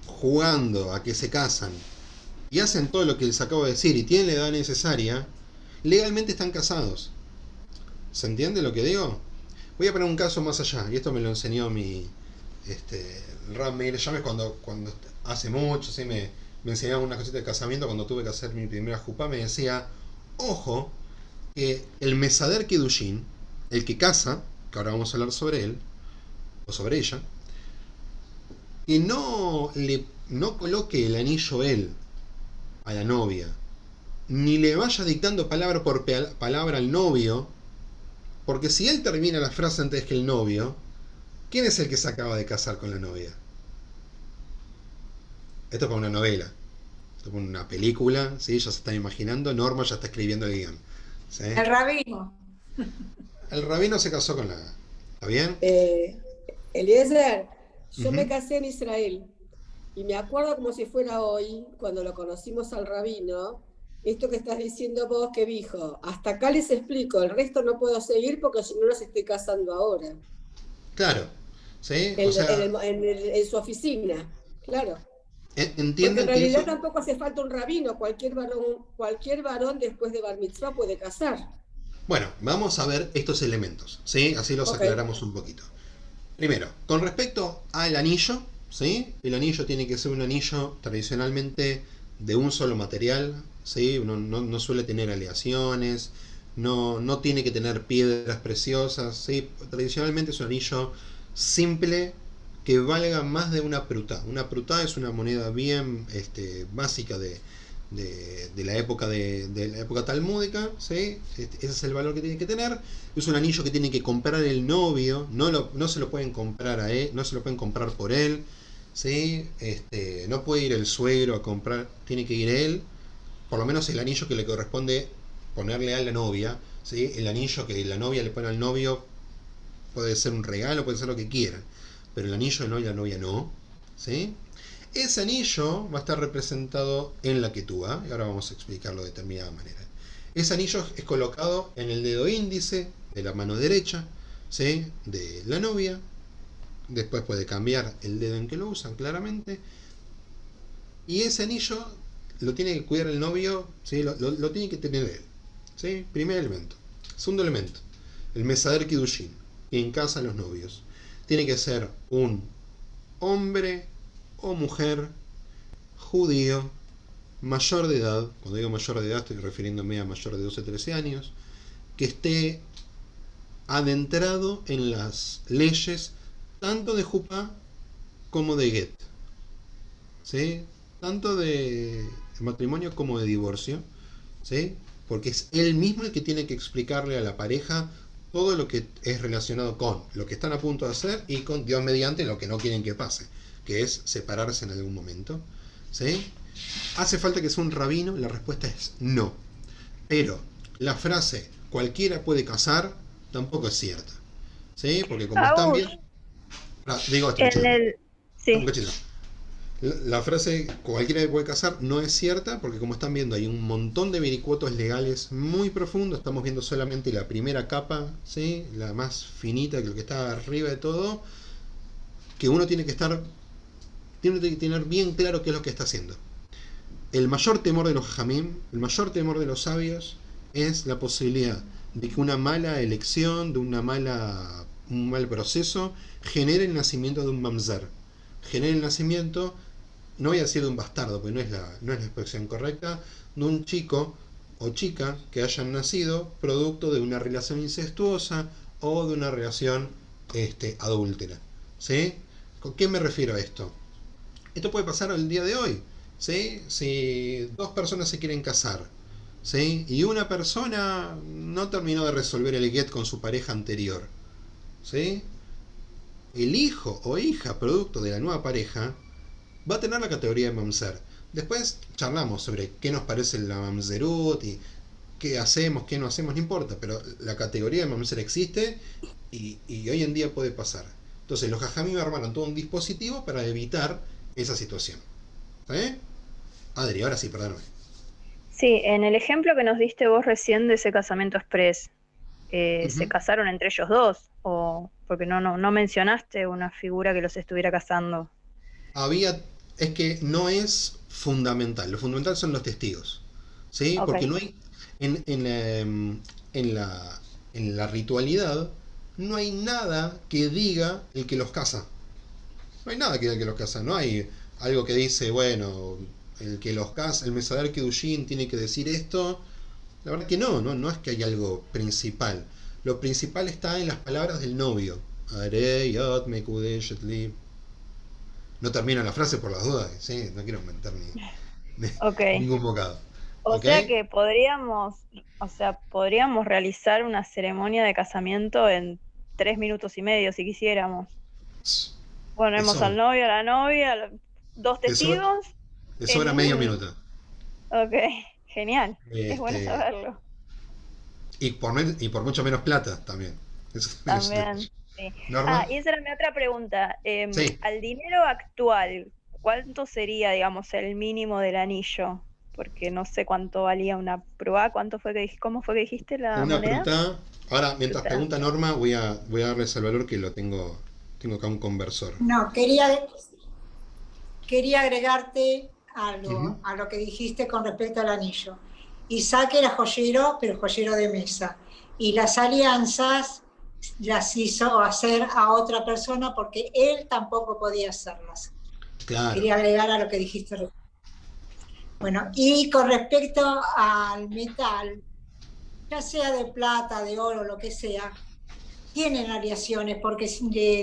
jugando a que se casan y hacen todo lo que les acabo de decir y tienen la edad necesaria, legalmente están casados. ¿Se entiende lo que digo? Voy a poner un caso más allá, y esto me lo enseñó mi Rab Meir Llames cuando hace mucho, ¿sí? me enseñaba unas cositas de casamiento cuando tuve que hacer mi primera jupá. Me decía, ojo, que el Mesader Kiddushin, el que casa, que ahora vamos a hablar sobre él, o sobre ella, que no coloque el anillo él a la novia, ni le vaya dictando palabra por palabra al novio, porque si él termina la frase antes que el novio, ¿quién es el que se acaba de casar con la novia? Esto es para una novela, esto es para una película, ¿sí? Ya se están imaginando, Norma ya está escribiendo el guión, ¿sí? El rabino. El rabino se casó con la... ¿Está bien? Eliezer, yo me casé en Israel y me acuerdo como si fuera hoy, cuando lo conocimos al rabino, esto que estás diciendo vos que dijo, hasta acá les explico, el resto no puedo seguir porque si no los estoy casando ahora. Claro, ¿sí? En su oficina, claro. Entienden porque en realidad que tampoco hace falta un rabino, cualquier varón después de Bar Mitzvah puede casar. Bueno, vamos a ver estos elementos, ¿sí? Así los aclaramos un poquito. Primero, con respecto al anillo, ¿sí? El anillo tiene que ser un anillo tradicionalmente de un solo material, ¿sí? No suele tener aleaciones, no tiene que tener piedras preciosas, ¿sí? Tradicionalmente es un anillo simple que valga más de una prutá. Una prutá es una moneda bien básica de de la época de la época talmúdica, ¿sí? Ese es el valor que tiene que tener. Es un anillo que tiene que comprar el novio, no se lo pueden comprar a él, no se lo pueden comprar por él, ¿sí? No puede ir el suegro a comprar, tiene que ir él, por lo menos el anillo que le corresponde ponerle a la novia, ¿sí? El anillo que la novia le pone al novio puede ser un regalo, puede ser lo que quieran, pero el anillo del novio y la novia no, ¿sí? Ese anillo va a estar representado en la ketúa, y ahora vamos a explicarlo de determinada manera. Ese anillo es colocado en el dedo índice de la mano derecha, ¿sí? De la novia. Después puede cambiar el dedo en que lo usan, claramente. Y ese anillo lo tiene que cuidar el novio, ¿sí? Lo tiene que tener él, ¿sí? Primer elemento. Segundo elemento, el mesader Kiddushin, que en casa los novios. Tiene que ser un hombre o mujer judío, mayor de edad. Cuando digo mayor de edad estoy refiriéndome a mayor de 12 o 13 años, que esté adentrado en las leyes tanto de Jupá como de Get, ¿sí? Tanto de matrimonio como de divorcio, ¿sí? Porque es él mismo el que tiene que explicarle a la pareja todo lo que es relacionado con lo que están a punto de hacer y con Dios mediante lo que no quieren que pase, que es separarse en algún momento, ¿sí? ¿Hace falta que sea un rabino? La respuesta es no. Pero la frase cualquiera puede casar tampoco es cierta, ¿sí? Porque como están bien... digo esto, Sí. la frase cualquiera puede casar no es cierta porque como están viendo hay un montón de vericuetos legales muy profundos. Estamos viendo solamente la primera capa, ¿sí? La más finita, que lo que está arriba de todo, que uno tiene que tener bien claro qué es lo que está haciendo. El mayor temor de los Jamim, el mayor temor de los sabios, es la posibilidad de que una mala elección, de un mal proceso, genere el nacimiento de un mamzer. Genere el nacimiento, no voy a decir de un bastardo, porque no es la expresión correcta, de un chico o chica que hayan nacido producto de una relación incestuosa o de una relación adúltera, ¿sí? ¿Con qué me refiero a esto? Esto puede pasar el día de hoy, ¿sí? Si dos personas se quieren casar, ¿sí? Y una persona no terminó de resolver el get con su pareja anterior, ¿sí? El hijo o hija producto de la nueva pareja va a tener la categoría de mamzer. Después charlamos sobre qué nos parece la mamzerut y qué hacemos, qué no hacemos, no importa, pero la categoría de mamzer existe y hoy en día puede pasar. Entonces los jajamim armaron todo un dispositivo para evitar esa situación, ¿sí? Adri, ahora sí, perdóname. Sí, en el ejemplo que nos diste vos recién de ese casamiento express, ¿se casaron entre ellos dos? O porque no mencionaste una figura que los estuviera casando. Es que no es fundamental. Lo fundamental son los testigos, ¿sí? Okay. Porque no hay en la ritualidad no hay nada que diga el que los casa. No hay nada que diga el que los casa. No hay algo que dice, bueno, el que los casa, el mesader Kiddushin tiene que decir esto. La verdad que no es que hay algo principal. Lo principal está en las palabras del novio. No termino la frase por las dudas, ¿sí? No quiero inventar ningún bocado. O sea que podríamos realizar una ceremonia de casamiento en 3 minutos y medio si quisiéramos. Ponemos al novio, a la novia, 2 testigos. Te sobra medio minuto. Ok, genial. Es bueno saberlo. Y por mucho menos plata también. Eso también. Sí. Y esa era mi otra pregunta. Sí. Al dinero actual, ¿cuánto sería, digamos, el mínimo del anillo? Porque no sé cuánto valía una prueba. ¿Cómo fue que dijiste la moneda? Pruta. Ahora, mientras pregunta Norma, voy a darles el valor que lo tengo acá un conversor. No, quería agregarte algo a lo que dijiste con respecto al anillo. Isaac era joyero, pero joyero de mesa. Y las alianzas las hizo hacer a otra persona porque él tampoco podía hacerlas. Claro. Quería agregar a lo que dijiste. Bueno, y con respecto al metal, ya sea de plata, de oro, lo que sea, tienen variaciones porque,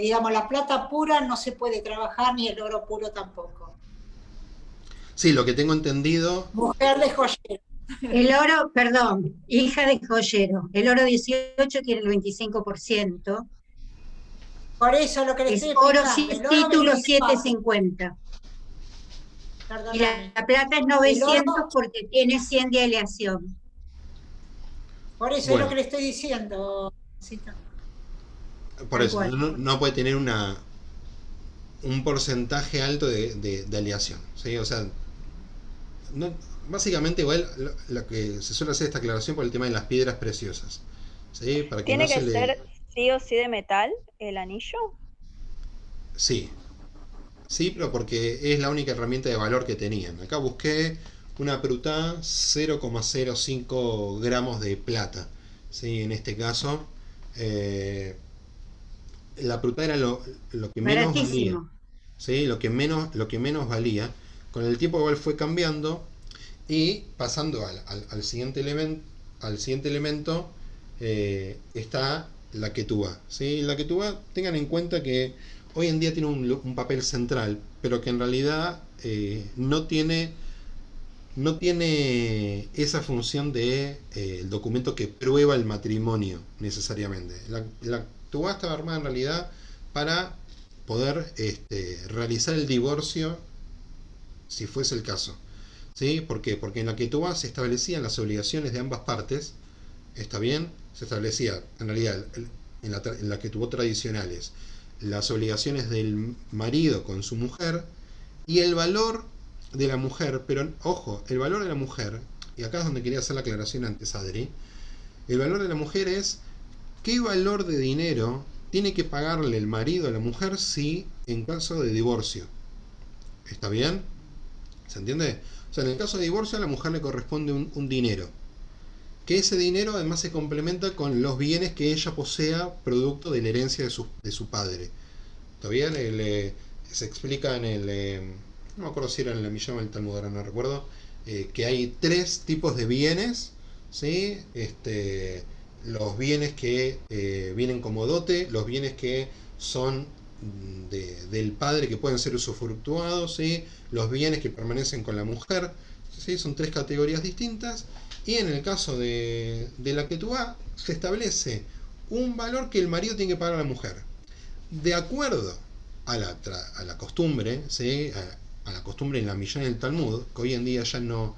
digamos, la plata pura no se puede trabajar ni el oro puro tampoco. Sí, lo que tengo entendido, Mujer de joyero. El oro, perdón, hija de joyero. El oro 18 tiene el 25%. Por eso lo que le Es estoy oro explicando. sin El oro título 24. 750. Y Perdóname. la plata es El 900 oro, porque tiene 100 de aleación. por eso es bueno, lo que le estoy diciendo. Cita. por Tal eso, cual. no puede tener un porcentaje alto de aleación, ¿sí? O sea, no, básicamente igual lo que se suele hacer esta aclaración por el tema de las piedras preciosas, ¿sí? Para que ¿Tiene no se que le... ser sí o sí de metal el anillo? Sí, sí, pero porque es la única herramienta de valor que tenían. Acá busqué una prutá 0,05 gramos de plata, ¿sí? En este caso, eh, la prutá era lo que menos valía, Baratísimo. ¿sí? Lo que menos valía. Con el tiempo igual fue cambiando y pasando al siguiente elemento está la ketúa, ¿sí? La ketúa, tengan en cuenta que hoy en día tiene un papel central, pero que en realidad no tiene esa función de el documento que prueba el matrimonio necesariamente. La ketúa estaba armada en realidad para poder realizar el divorcio si fuese el caso, ¿sí? ¿Por qué? Porque en la ketubá se establecían las obligaciones de ambas partes, ¿está bien? Se establecía, en realidad, en la ketubá tradicionales, las obligaciones del marido con su mujer y el valor de la mujer, pero ojo, el valor de la mujer, y acá es donde quería hacer la aclaración antes, Adri, el valor de la mujer es qué valor de dinero tiene que pagarle el marido a la mujer si en caso de divorcio, ¿está bien? ¿Se entiende? O sea, en el caso de divorcio a la mujer le corresponde un dinero. Que ese dinero además se complementa con los bienes que ella posea producto de la herencia de su padre. ¿Está bien? Se explica en no me acuerdo si era en la Mishná o en el Talmud, ahora no recuerdo, que hay 3 tipos de bienes, ¿sí? Los bienes que vienen como dote, los bienes que son del padre que pueden ser usufructuados, ¿sí? Los bienes que permanecen con la mujer, ¿sí? Son 3 categorías distintas. Y en el caso de la ketubá se establece un valor que el marido tiene que pagar a la mujer de acuerdo a la costumbre, ¿sí? A la costumbre en la Mishná y el Talmud, que hoy en día ya no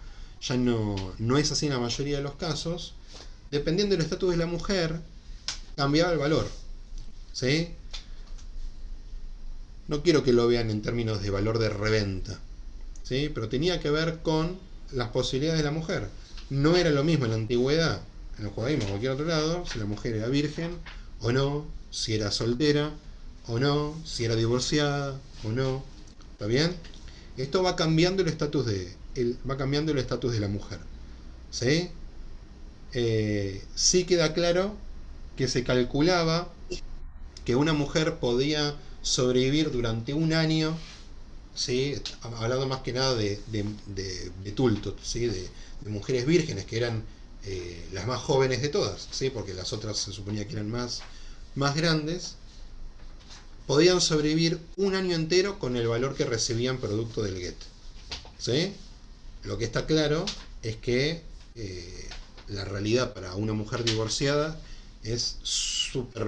es así en la mayoría de los casos. Dependiendo del estatus de la mujer cambiaba el valor, ¿sí? No quiero que lo vean en términos de valor de reventa, ¿sí? Pero tenía que ver con las posibilidades de la mujer. No era lo mismo en la antigüedad, en el judaísmo o en cualquier otro lado, si la mujer era virgen o no, si era soltera o no, si era divorciada o no. ¿Está bien? Esto va cambiando el estatus de la mujer, ¿sí? Sí queda claro que se calculaba que una mujer podía sobrevivir durante un año, ¿sí? Hablando más que nada de tultos, ¿sí? De mujeres vírgenes, que eran las más jóvenes de todas, ¿sí? Porque las otras se suponía que eran más grandes, podían sobrevivir un año entero con el valor que recibían producto del get, ¿sí? Lo que está claro es que la realidad para una mujer divorciada es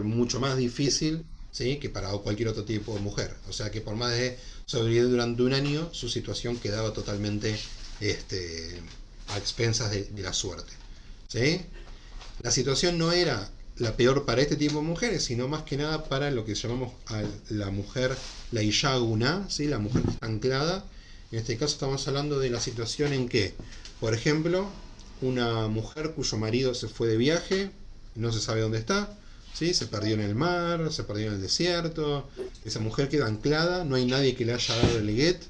mucho más difícil, ¿sí? Que para cualquier otro tipo de mujer. O sea que por más de sobrevivir durante un año, su situación quedaba totalmente a expensas de la suerte, ¿sí? La situación no era la peor para este tipo de mujeres, sino más que nada para lo que llamamos a la mujer, la Isha Guna, ¿sí? La mujer que está anclada. En este caso estamos hablando de la situación en que, por ejemplo, una mujer cuyo marido se fue de viaje, no se sabe dónde está, ¿sí? Se perdió en el mar, se perdió en el desierto, esa mujer queda anclada, no hay nadie que le haya dado el get,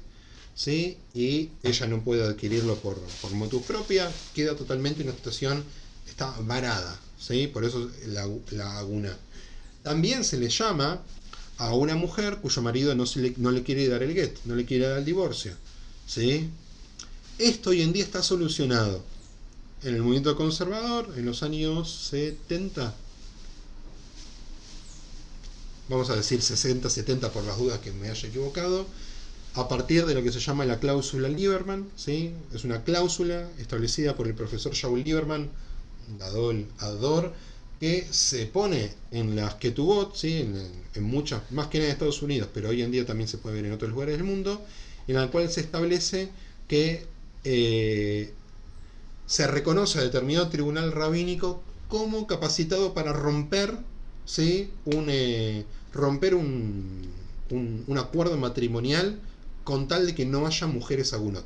¿sí? Y ella no puede adquirirlo por motus propia, queda totalmente en una situación, está varada, ¿sí? Por eso la aguna. También se le llama a una mujer cuyo marido no le quiere dar el get, no le quiere dar el divorcio, ¿sí? Esto hoy en día está solucionado en el movimiento conservador en los años 70, vamos a decir 60, 70 por las dudas que me haya equivocado. a partir de lo que se llama la cláusula Lieberman, ¿sí? Es una cláusula establecida por el profesor Shaul Lieberman, Gadol Ador, que se pone en las Ketubot, ¿sí? En muchas, más que nada en Estados Unidos, pero hoy en día también se puede ver en otros lugares del mundo, en la cual se establece que se reconoce a determinado tribunal rabínico como capacitado para romper, ¿sí? Romper un acuerdo matrimonial con tal de que no haya mujeres agunot.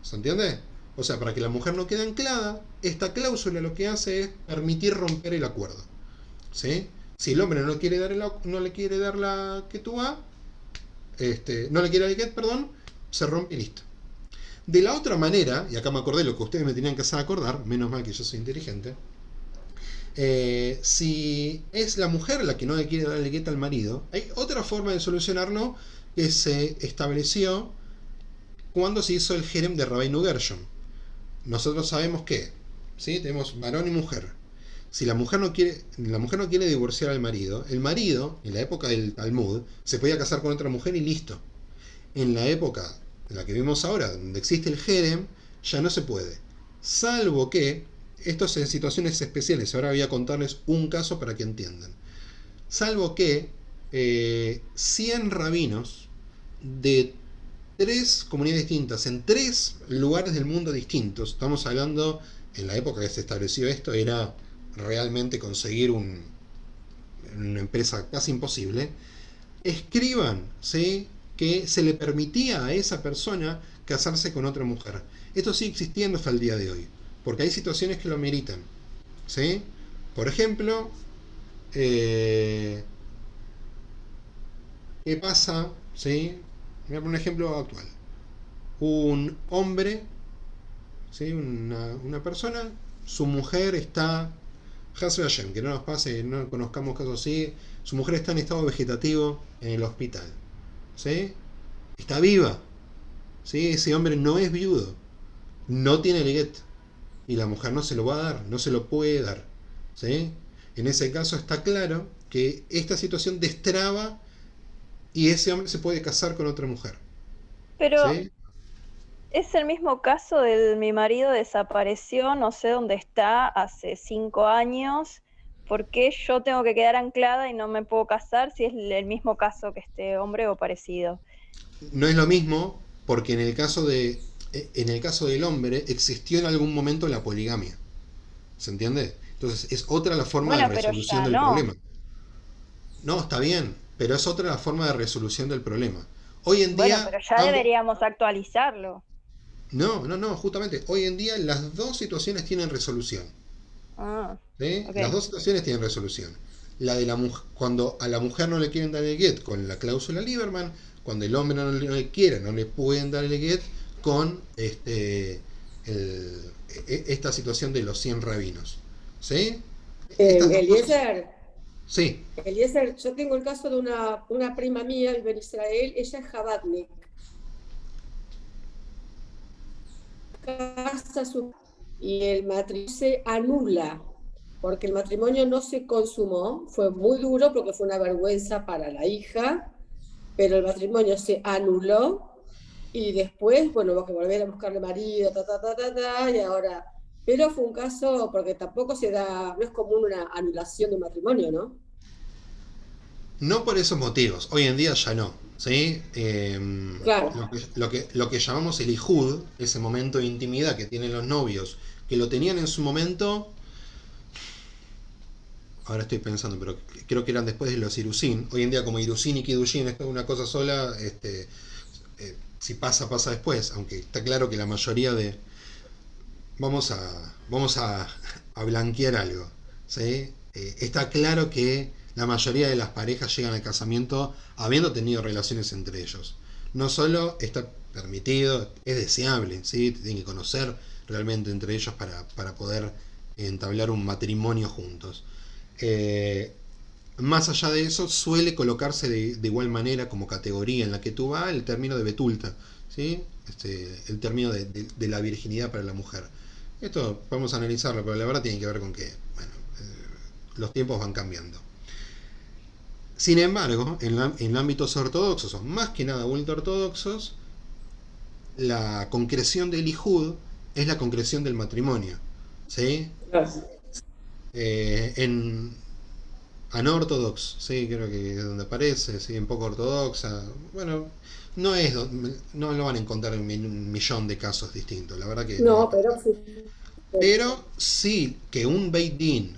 ¿Se entiende? O sea, para que la mujer no quede anclada, esta cláusula lo que hace es permitir romper el acuerdo. ¿Sí? Si el hombre no le quiere dar la ketubá, no le quiere dar el get, perdón, se rompe y listo. De la otra manera, y acá me acordé lo que ustedes me tenían que hacer acordar, menos mal que yo soy inteligente, si es la mujer la que no le quiere dar el get al marido, hay otra forma de solucionarlo que se estableció cuando se hizo el Jerem de Rabbeinu Gershon. Nosotros sabemos que, ¿sí? Tenemos varón y mujer. Si la mujer no quiere divorciar al marido, el marido, en la época del Talmud, se podía casar con otra mujer y listo. En la época en la que vivimos ahora, donde existe el Jerem, ya no se puede. Salvo que, esto es en situaciones especiales, ahora voy a contarles un caso para que entiendan. Salvo que 100 rabinos de 3 comunidades distintas, en 3 lugares del mundo distintos, estamos hablando, en la época que se estableció esto, era realmente conseguir una empresa casi imposible, escriban, ¿sí?, que se le permitía a esa persona casarse con otra mujer. Esto sigue existiendo hasta el día de hoy, porque hay situaciones que lo ameritan, ¿sí? Por ejemplo, ¿qué pasa? ¿Sí? Voy a poner un ejemplo actual. Un hombre, ¿sí? Una persona, su mujer está, Hasbe Hashem, que no nos pase, no conozcamos casos así, su mujer está en estado vegetativo en el hospital, ¿sí? Está viva, ¿sí? Ese hombre no es viudo, no tiene el get, y la mujer no se lo va a dar, no se lo puede dar, ¿sí? En ese caso está claro que esta situación destraba y ese hombre se puede casar con otra mujer. Pero ¿sí? es el mismo caso de mi marido desapareció, no sé dónde está, hace 5 años. ¿Por qué yo tengo que quedar anclada y no me puedo casar si es el mismo caso que este hombre o parecido? No es lo mismo porque en el caso del hombre existió en algún momento la poligamia. ¿Se entiende? Entonces es otra la forma de resolución del problema. No, está bien, pero es otra la forma de resolución del problema. Hoy en día... Bueno, pero ya deberíamos actualizarlo. No, justamente, hoy en día las dos situaciones tienen resolución. ¿Sí? Okay. Las dos situaciones tienen resolución. La de cuando a la mujer no le quieren dar el get con la cláusula Lieberman, cuando el hombre no le quiere, no le pueden dar el get con esta situación de los 100 rabinos. ¿Sí? Eliezer. Sí. Eliezer, yo tengo el caso de una prima mía, vive en Israel, ella es Jabatnik. Y el matrimonio se anula, porque el matrimonio no se consumó, fue muy duro porque fue una vergüenza para la hija, pero el matrimonio se anuló y después, bueno, hubo que volver a buscarle marido, y ahora... Pero fue un caso, porque tampoco se da, no es común una anulación de un matrimonio, ¿no? No por esos motivos, hoy en día ya no, ¿sí? Claro. Lo que llamamos el ijud, ese momento de intimidad que tienen los novios, que lo tenían en su momento, ahora estoy pensando, pero creo que eran después de los Irusín. Hoy en día como Irusín y Kidushin es una cosa sola, si pasa después, aunque está claro que la mayoría de... Vamos a blanquear algo, ¿sí? Está claro que la mayoría de las parejas llegan al casamiento habiendo tenido relaciones entre ellos. No solo está permitido, es deseable, ¿sí? Tienen que conocer realmente entre ellos para poder entablar un matrimonio juntos. Más allá de eso, suele colocarse de igual manera como categoría en la que tú vas el término de betulta, ¿sí? El término de la virginidad para la mujer. Esto vamos a analizarlo, pero la verdad tiene que ver con que, bueno, los tiempos van cambiando. Sin embargo, en ámbitos ortodoxos, o más que nada ultraortodoxos, la concreción del ijud es la concreción del matrimonio. ¿Sí? Gracias. En anortodox, sí, creo que es donde aparece, sí, en poco ortodoxa. Bueno, no lo van a encontrar en un millón de casos distintos, la verdad que No, no. pero sí. Pero sí que un Beit Din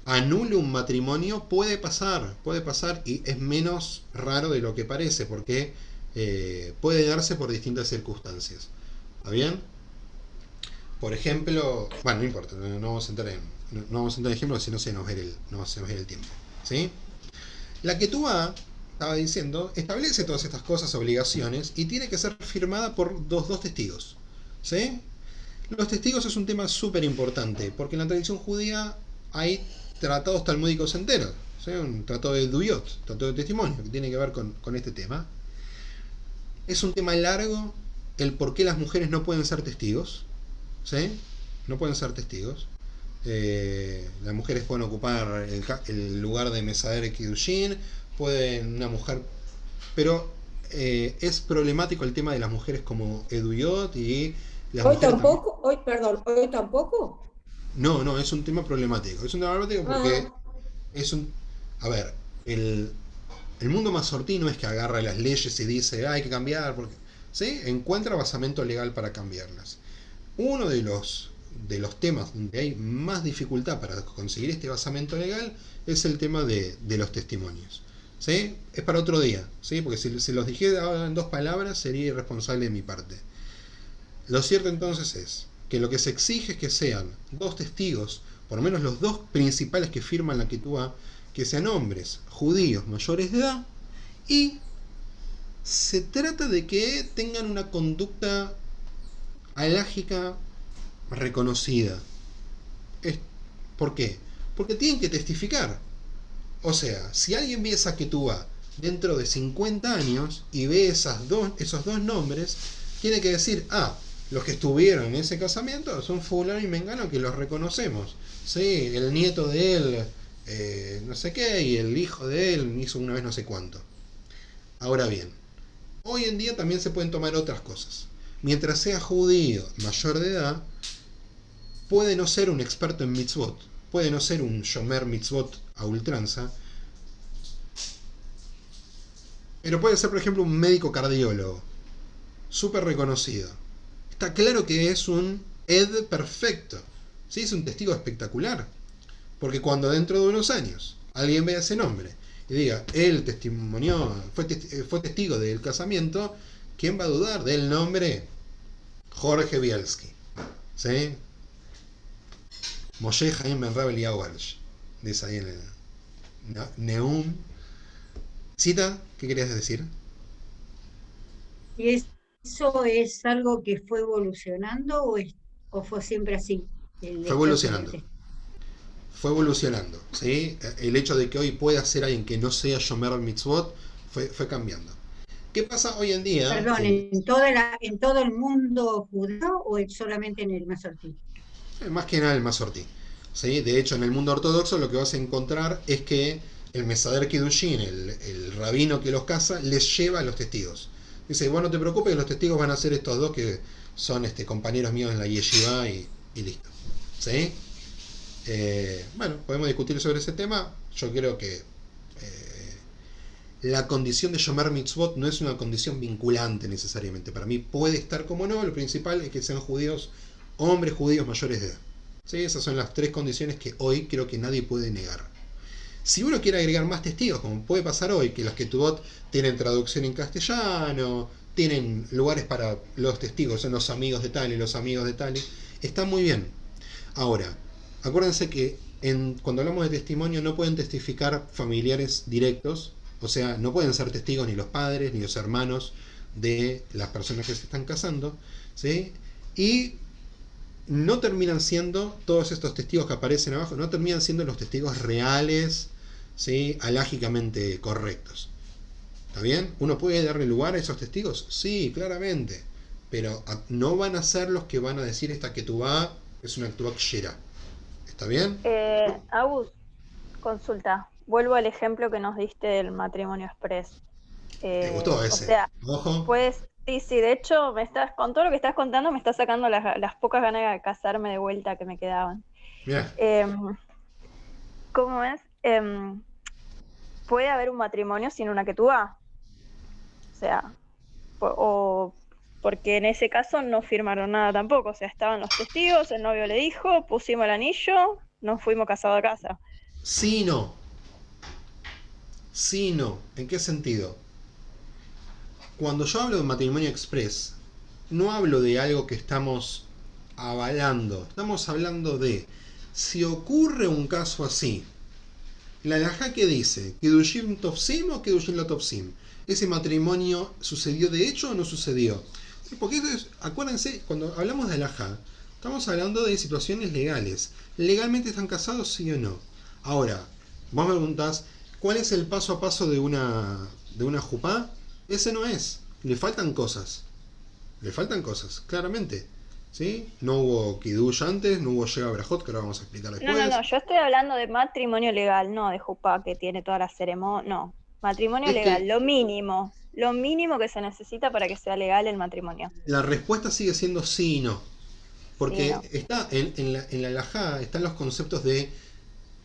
anule un matrimonio puede pasar y es menos raro de lo que parece, porque puede darse por distintas circunstancias. ¿Está bien? Por ejemplo, bueno, no importa, no vamos a entrar en ejemplos, si no se nos va a ir el tiempo. ¿Sí? La Ketubá, estaba diciendo, establece todas estas cosas, obligaciones, y tiene que ser firmada por dos testigos. ¿Sí? Los testigos es un tema súper importante, porque en la tradición judía hay tratados talmúdicos enteros. ¿Sí? Un tratado de Duyot, tratado de testimonio, que tiene que ver con este tema. Es un tema largo el por qué las mujeres no pueden ser testigos. ¿Sí? No pueden ser testigos. Las mujeres pueden ocupar el lugar de Mesader Kiddushin, pueden una mujer, pero es problemático el tema de las mujeres como Eduyot y las ¿Hoy mujeres tampoco? Hoy tampoco. No, es un tema problemático. Es un tema problemático porque Ah, es un... A ver, el mundo mazortí no es que agarra las leyes y dice, hay que cambiar, porque... ¿Sí? Encuentra basamento legal para cambiarlas. Uno de los temas donde hay más dificultad para conseguir este basamento legal es el tema de los testimonios. ¿Sí? Es para otro día, ¿sí? Porque si se los dijera en 2 palabras sería irresponsable de mi parte. Lo cierto entonces es que lo que se exige es que sean 2 testigos, por lo menos los 2 principales que firman la Ketubá, que sean hombres judíos mayores de edad, y se trata de que tengan una conducta alágica reconocida. ¿Por qué? Porque tienen que testificar. O sea, si alguien ve esa Ketubá dentro de 50 años y ve esos dos nombres, tiene que decir, los que estuvieron en ese casamiento son fulano y mengano, que los reconocemos. Sí, el nieto de él, no sé qué, y el hijo de él hizo una vez no sé cuánto. Ahora bien, hoy en día también se pueden tomar otras cosas. Mientras sea judío mayor de edad, puede no ser un experto en mitzvot, puede no ser un shomer mitzvot a ultranza, pero puede ser, por ejemplo, un médico cardiólogo, súper reconocido. Está claro que es un ed perfecto, ¿sí? Es un testigo espectacular, porque cuando dentro de unos años alguien vea ese nombre y diga, él testimonió, fue testigo del casamiento, ¿quién va a dudar del nombre Jorge Bielski? ¿Sí? Moshe Haim Ben Rabel y Walsh. Dice ahí en el Neum. Cita, ¿qué querías decir? ¿Y eso es algo que fue evolucionando o fue siempre así? Fue evolucionando. Fue evolucionando, ¿sí? El hecho de que hoy pueda ser alguien que no sea Shomer Mitzvot fue cambiando. ¿Qué pasa hoy en día? Perdón, ¿en todo el mundo judío o solamente en el Mazortí? Más que nada el Mazortí. ¿Sí? De hecho, en el mundo ortodoxo lo que vas a encontrar es que el Mesader Kiddushin, el rabino que los casa, les lleva a los testigos. Dice, bueno, no te preocupes, que los testigos van a ser estos 2 que son compañeros míos en la yeshiva y listo. ¿Sí? Bueno, podemos discutir sobre ese tema. Yo creo que la condición de Shomer Mitzvot no es una condición vinculante necesariamente. Para mí puede estar como no, lo principal es que sean judíos, hombres judíos mayores de edad. ¿Sí? Esas son las 3 condiciones que hoy creo que nadie puede negar. Si uno quiere agregar más testigos, como puede pasar hoy, que los Ketubot tienen traducción en castellano, tienen lugares para los testigos, son los amigos de tal y los amigos de tal, está muy bien. Ahora, acuérdense que cuando hablamos de testimonio no pueden testificar familiares directos, o sea, no pueden ser testigos ni los padres ni los hermanos de las personas que se están casando, ¿sí? Y no terminan siendo, todos estos testigos que aparecen abajo, no terminan siendo los testigos reales, ¿sí? Alágicamente correctos. ¿Está bien? ¿Uno puede darle lugar a esos testigos? Sí, claramente. Pero no van a ser los que van a decir esta Ketubá es una Ketubá Kshera. ¿Está bien? Agus, consulta. vuelvo al ejemplo que nos diste del matrimonio express. ¿Te gustó O ese? sea, Ojo. pues sí, de hecho, con todo lo que estás contando me está sacando las pocas ganas de casarme de vuelta que me quedaban. Mirá. ¿Cómo es? ¿Puede haber un matrimonio sin una ketubá? O sea, porque en ese caso no firmaron nada tampoco, o sea, estaban los testigos, el novio le dijo, pusimos el anillo, nos fuimos casados a casa. Sí y no. Sí y no. ¿En qué sentido? Cuando yo hablo de matrimonio express, no hablo de algo que estamos avalando. Estamos hablando de, si ocurre un caso así, la halajá que dice, Kedushin Tovsim o Kedushin lo Tovsim, ¿ese matrimonio sucedió de hecho o no sucedió? Porque esto es, acuérdense, cuando hablamos de halajá, estamos hablando de situaciones legales. ¿Legalmente están casados, sí o no? Ahora, vos me preguntás, ¿cuál es el paso a paso de una jupá? Ese no es. Le faltan cosas. Le faltan cosas, claramente. ¿Sí? No hubo Kiddush antes, no hubo Sheva Brajot, que ahora vamos a explicar después. No, yo estoy hablando de matrimonio legal, no de jupá que tiene toda la ceremonia, no. Matrimonio Es legal, que lo mínimo que se necesita para que sea legal el matrimonio. la respuesta sigue siendo sí y no. Porque Sí, no. está en la halajá están los conceptos de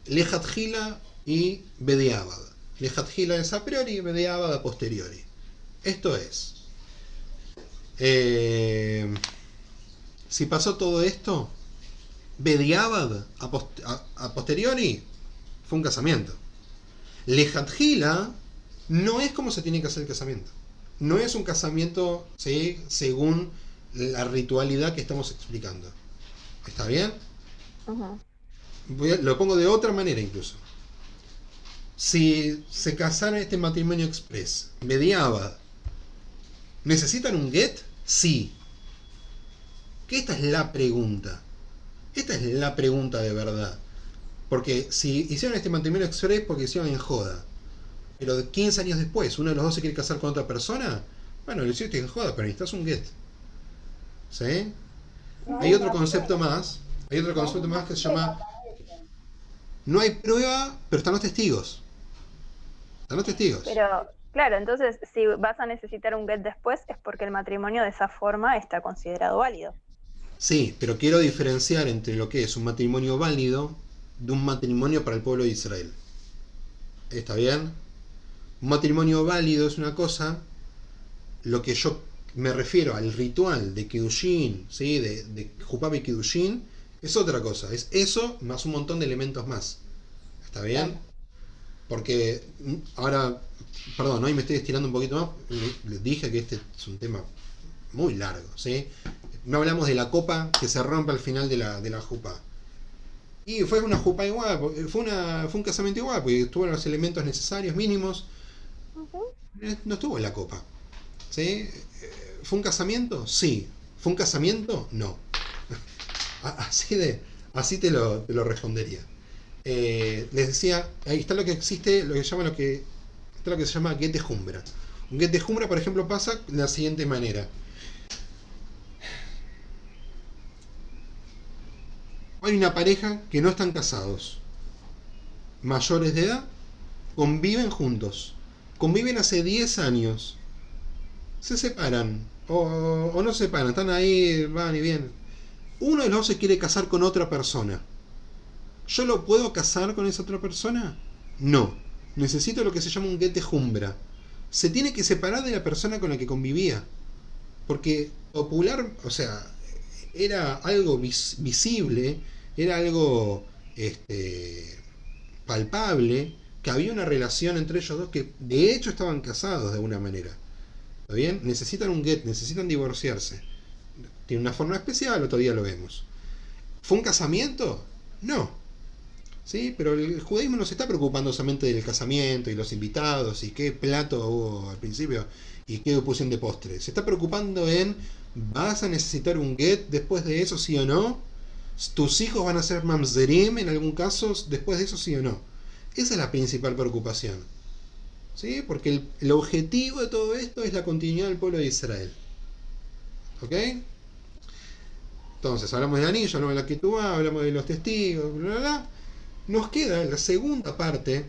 Lejat Gila y Bediabad. Lejat Gila es a priori y Bediabad a posteriori. Esto es, si pasó todo esto, Bediabad a posteriori fue un casamiento. Lejat Gila no es como se tiene que hacer el casamiento. No es un casamiento, ¿sí?, según la ritualidad que estamos explicando. ¿Está bien? Uh-huh. Lo pongo de otra manera incluso. Si se casara este matrimonio express, Bediabad, ¿necesitan un get? Sí. Que esta es la pregunta. Esta es la pregunta de verdad. Porque si hicieron este matrimonio express porque hicieron en joda, pero 15 años después uno de los dos se quiere casar con otra persona, bueno, lo hiciste en joda, pero necesitas un get. ¿Sí? Hay otro concepto más. Hay otro concepto más que se llama: no hay prueba, pero están los testigos. Están los testigos. Pero, claro, entonces, si vas a necesitar un get después, es porque el matrimonio de esa forma está considerado válido. Sí, pero quiero diferenciar entre lo que es un matrimonio válido de un matrimonio para el pueblo de Israel. ¿Está bien? Un matrimonio válido es una cosa, lo que yo me refiero al ritual de Kiddushin, ¿sí?, de Jupá y Kiddushin, es otra cosa. Es eso más un montón de elementos más. ¿Está bien? Porque ahora, perdón, hoy me estoy estirando un poquito más. Les dije que este es un tema muy largo, ¿sí? No hablamos de la copa que se rompe al final de la jupá. Y fue una jupá igual, fue un casamiento igual, porque tuvieron los elementos necesarios, mínimos. No estuvo en la copa. ¿Sí? ¿Fue un casamiento? Sí. ¿Fue un casamiento? No. Así te lo respondería. Les decía, ahí está lo que existe, está lo que se llama get de Jumbra. Un get de Jumbra, por ejemplo, pasa de la siguiente manera. Hay una pareja que no están casados, mayores de edad, conviven juntos, conviven hace 10 años, se separan o no se separan, están ahí, van y vienen. Uno de los dos se quiere casar con otra persona. ¿Yo lo puedo casar con esa otra persona? No. Necesito lo que se llama un get de Jumbra. Se tiene que separar de la persona con la que convivía. Porque popular, o sea, era algo visible, era algo palpable, que había una relación entre ellos dos que de hecho estaban casados de alguna manera. ¿Está bien? Necesitan un get, necesitan divorciarse. Tiene una forma especial, otro día lo vemos. ¿Fue un casamiento? No. ¿Sí? Pero el judaísmo no se está preocupando solamente del casamiento y los invitados y qué plato hubo al principio y qué pusieron de postre. Se está preocupando en: ¿vas a necesitar un get después de eso, sí o no? ¿Tus hijos van a ser mamzerim en algún caso después de eso, sí o no? Esa es la principal preocupación. ¿Sí? Porque el objetivo de todo esto es la continuidad del pueblo de Israel. ¿Ok? Entonces, hablamos del anillo, hablamos de la ketubá, hablamos de los testigos, bla, bla, bla. Nos queda la segunda parte,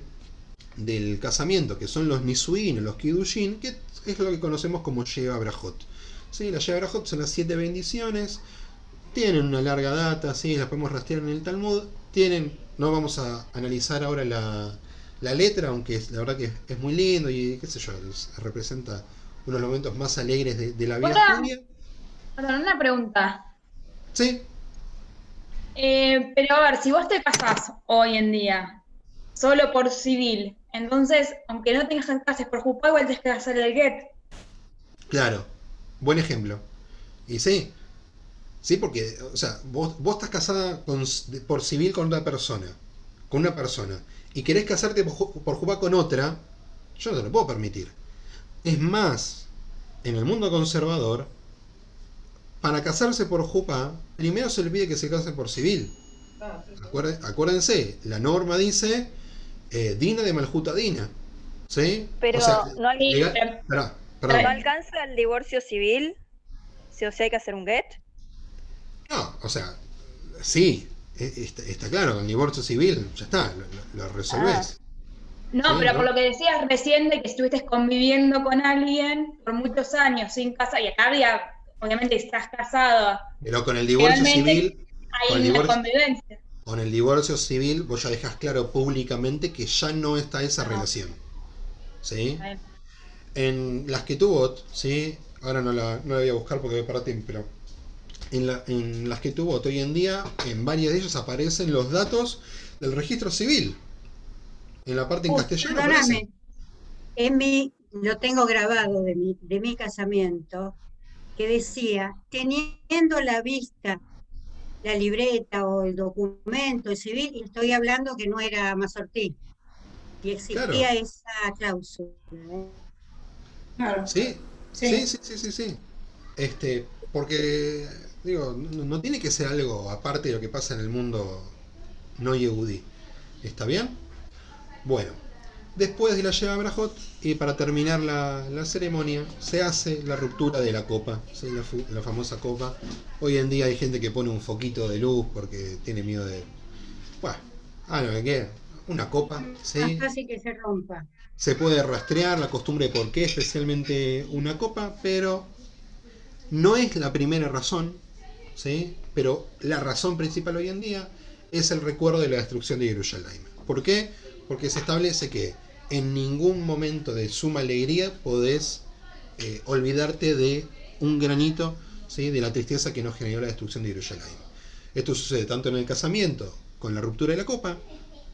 del casamiento, que son los Nisuin o los Kiddushin, que es lo que conocemos como Sheva Brajot. ¿Sí? Las Sheva Brajot son las 7 bendiciones, tienen una larga data, ¿sí? Las podemos rastrear en el Talmud, no vamos a analizar ahora la letra, aunque la verdad que es muy lindo y qué sé yo, representa uno de los momentos más alegres de la vida judía. Perdón, una pregunta. Sí. Pero a ver, si vos te casás hoy en día solo por civil, entonces, aunque no tengas que casar por jupá, igual tenés que hacer el get. Claro, buen ejemplo. Y sí, porque, o sea, vos estás casada por civil con una persona, y querés casarte por jupá con otra, yo no te lo puedo permitir. Es más, en el mundo conservador, para casarse por jupá, primero se le pide que se case por civil. Acuérdense, la norma dice Dina de Maljuta Dina. ¿Sí? Pero o sea, no, perdón. ¿no alcanza el divorcio civil? Si o sea, hay que hacer un get. No, o sea, sí, está claro, con el divorcio civil ya está, lo resolvés. No, Sí, pero ¿no? por lo que decías recién de que estuviste conviviendo con alguien por muchos años sin casa, y acá había, obviamente estás casado, Pero con el divorcio civil, hay una convivencia. con el divorcio civil, vos ya dejás claro públicamente que ya no está esa relación. ¿Sí? En las Ketubot, ¿sí? Ahora no la voy a buscar porque voy a perder tiempo, pero en las Ketubot hoy en día, en varias de ellas aparecen los datos del registro civil. En la parte en castellano aparece. Lo tengo grabado de mi casamiento, que decía, teniendo la vista la libreta o el documento civil, y estoy hablando que no era Mazortí, y existía esa cláusula. Claro. Sí. Porque, digo, no tiene que ser algo aparte de lo que pasa en el mundo no yehudí. ¿Está bien? Bueno, después de la Sheva Brajot, y para terminar la ceremonia, se hace la ruptura de la copa, ¿sí? La famosa copa. Hoy en día hay gente que pone un foquito de luz porque tiene miedo de... Bueno, ¿qué? Una copa, ¿sí? Es fácil que se rompa. Se puede rastrear la costumbre de por qué especialmente una copa, pero no es la primera razón, ¿sí? Pero la razón principal hoy en día es el recuerdo de la destrucción de Jerusalén. ¿Por qué? Porque se establece que en ningún momento de suma alegría podés olvidarte de un granito, ¿sí? De la tristeza que nos generó la destrucción de Jerusalén. Esto sucede tanto en el casamiento, con la ruptura de la copa,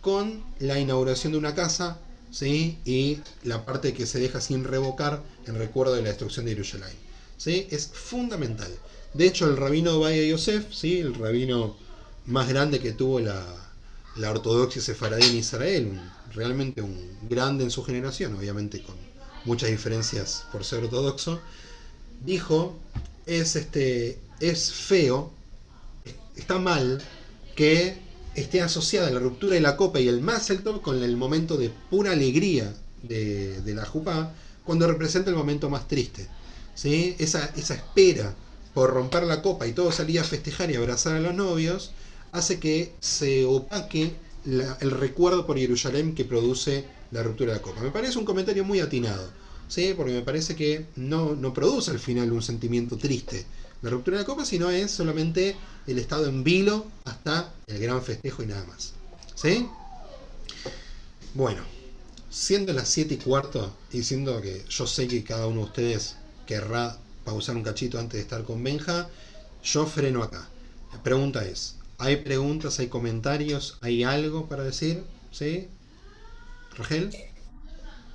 con la inauguración de una casa, ¿sí? Y la parte que se deja sin revocar en recuerdo de la destrucción de Jerusalén, ¿sí? Es fundamental. De hecho, el rabino Ovadia Yosef, ¿sí? El rabino más grande que tuvo la ortodoxia sefaradí en Israel, realmente un grande en su generación, obviamente con muchas diferencias por ser ortodoxo, dijo, es feo, está mal que esté asociada la ruptura de la copa y el Mazel Tov con el momento de pura alegría de la jupá, cuando representa el momento más triste, ¿sí? Esa espera por romper la copa y todo salir a festejar y abrazar a los novios, hace que se opaque el recuerdo por Jerusalén que produce la ruptura de la copa. Me parece un comentario muy atinado, ¿sí? Porque me parece que no produce al final un sentimiento triste la ruptura de la copa, sino es solamente el estado en vilo hasta el gran festejo y nada más, ¿sí? Bueno, siendo las 7:15 y siendo que yo sé que cada uno de ustedes querrá pausar un cachito antes de estar con Benja, yo freno acá. La pregunta es, ¿hay preguntas, hay comentarios, hay algo para decir? ¿Sí? ¿Rogel?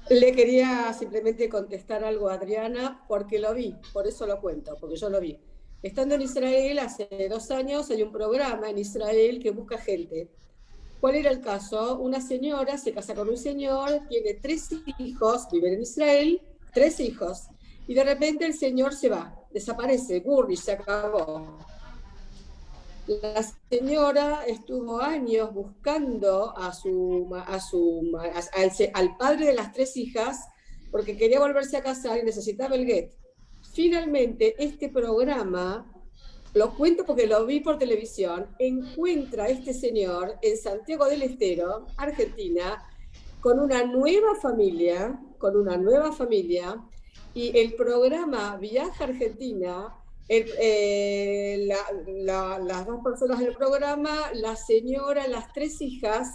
Le quería simplemente contestar algo a Adriana, porque lo vi, por eso lo cuento, porque yo lo vi. Estando en Israel, hace 2 años, hay un programa en Israel que busca gente. ¿Cuál era el caso? Una señora se casa con un señor, tiene 3 hijos, viven en Israel, 3 hijos, y de repente el señor se va, desaparece, Burrish, se acabó. La señora estuvo años buscando al padre de las 3 hijas porque quería volverse a casar y necesitaba el get. Finalmente, este programa, lo cuento porque lo vi por televisión, encuentra a este señor en Santiago del Estero, Argentina, con una nueva familia, y el programa Viaja a Argentina, las dos personas del programa, la señora, las 3 hijas,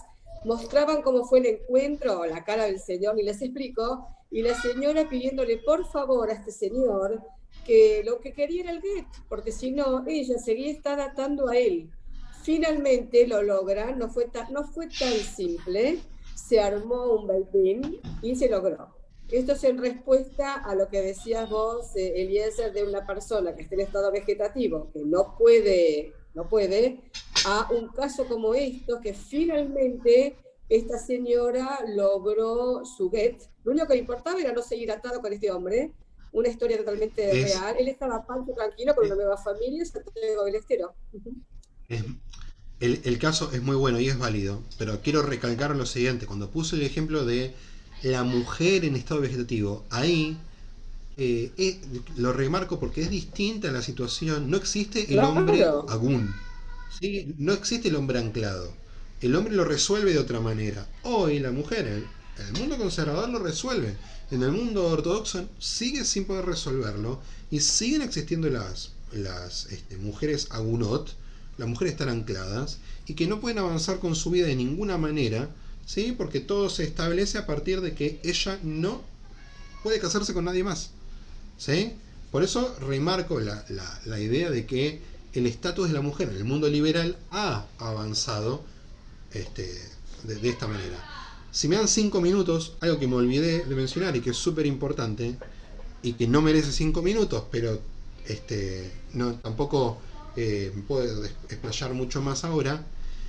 mostraban cómo fue el encuentro, la cara del señor, ni les explico, y la señora pidiéndole por favor a este señor que lo que quería era el get, porque si no, ella seguía estar atando a él. Finalmente lo logran, no fue tan simple, se armó un baitín y se logró. Esto es en respuesta a lo que decías vos, Eliezer, de una persona que está en estado vegetativo, que no puede, a un caso como esto, que finalmente esta señora logró su get. Lo único que le importaba era no seguir atado con este hombre. Una historia totalmente real. Él estaba pancho tranquilo con una nueva familia, Santiago del Estero. El caso es muy bueno y es válido, pero quiero recalcar lo siguiente. Cuando puse el ejemplo de la mujer en estado vegetativo, ahí lo remarco porque es distinta la situación. No existe el hombre agún, ¿sí? No existe el hombre anclado. El hombre lo resuelve de otra manera. Hoy la mujer, en el mundo conservador lo resuelve. En el mundo ortodoxo sigue sin poder resolverlo y siguen existiendo las mujeres agunot, las mujeres están ancladas y que no pueden avanzar con su vida de ninguna manera, ¿sí? Porque todo se establece a partir de que ella no puede casarse con nadie más, ¿sí? Por eso remarco la idea de que el estatus de la mujer en el mundo liberal ha avanzado de esta manera. Si me dan 5 minutos, algo que me olvidé de mencionar y que es súper importante y que no merece 5 minutos, pero no, tampoco me puedo explayar mucho más ahora,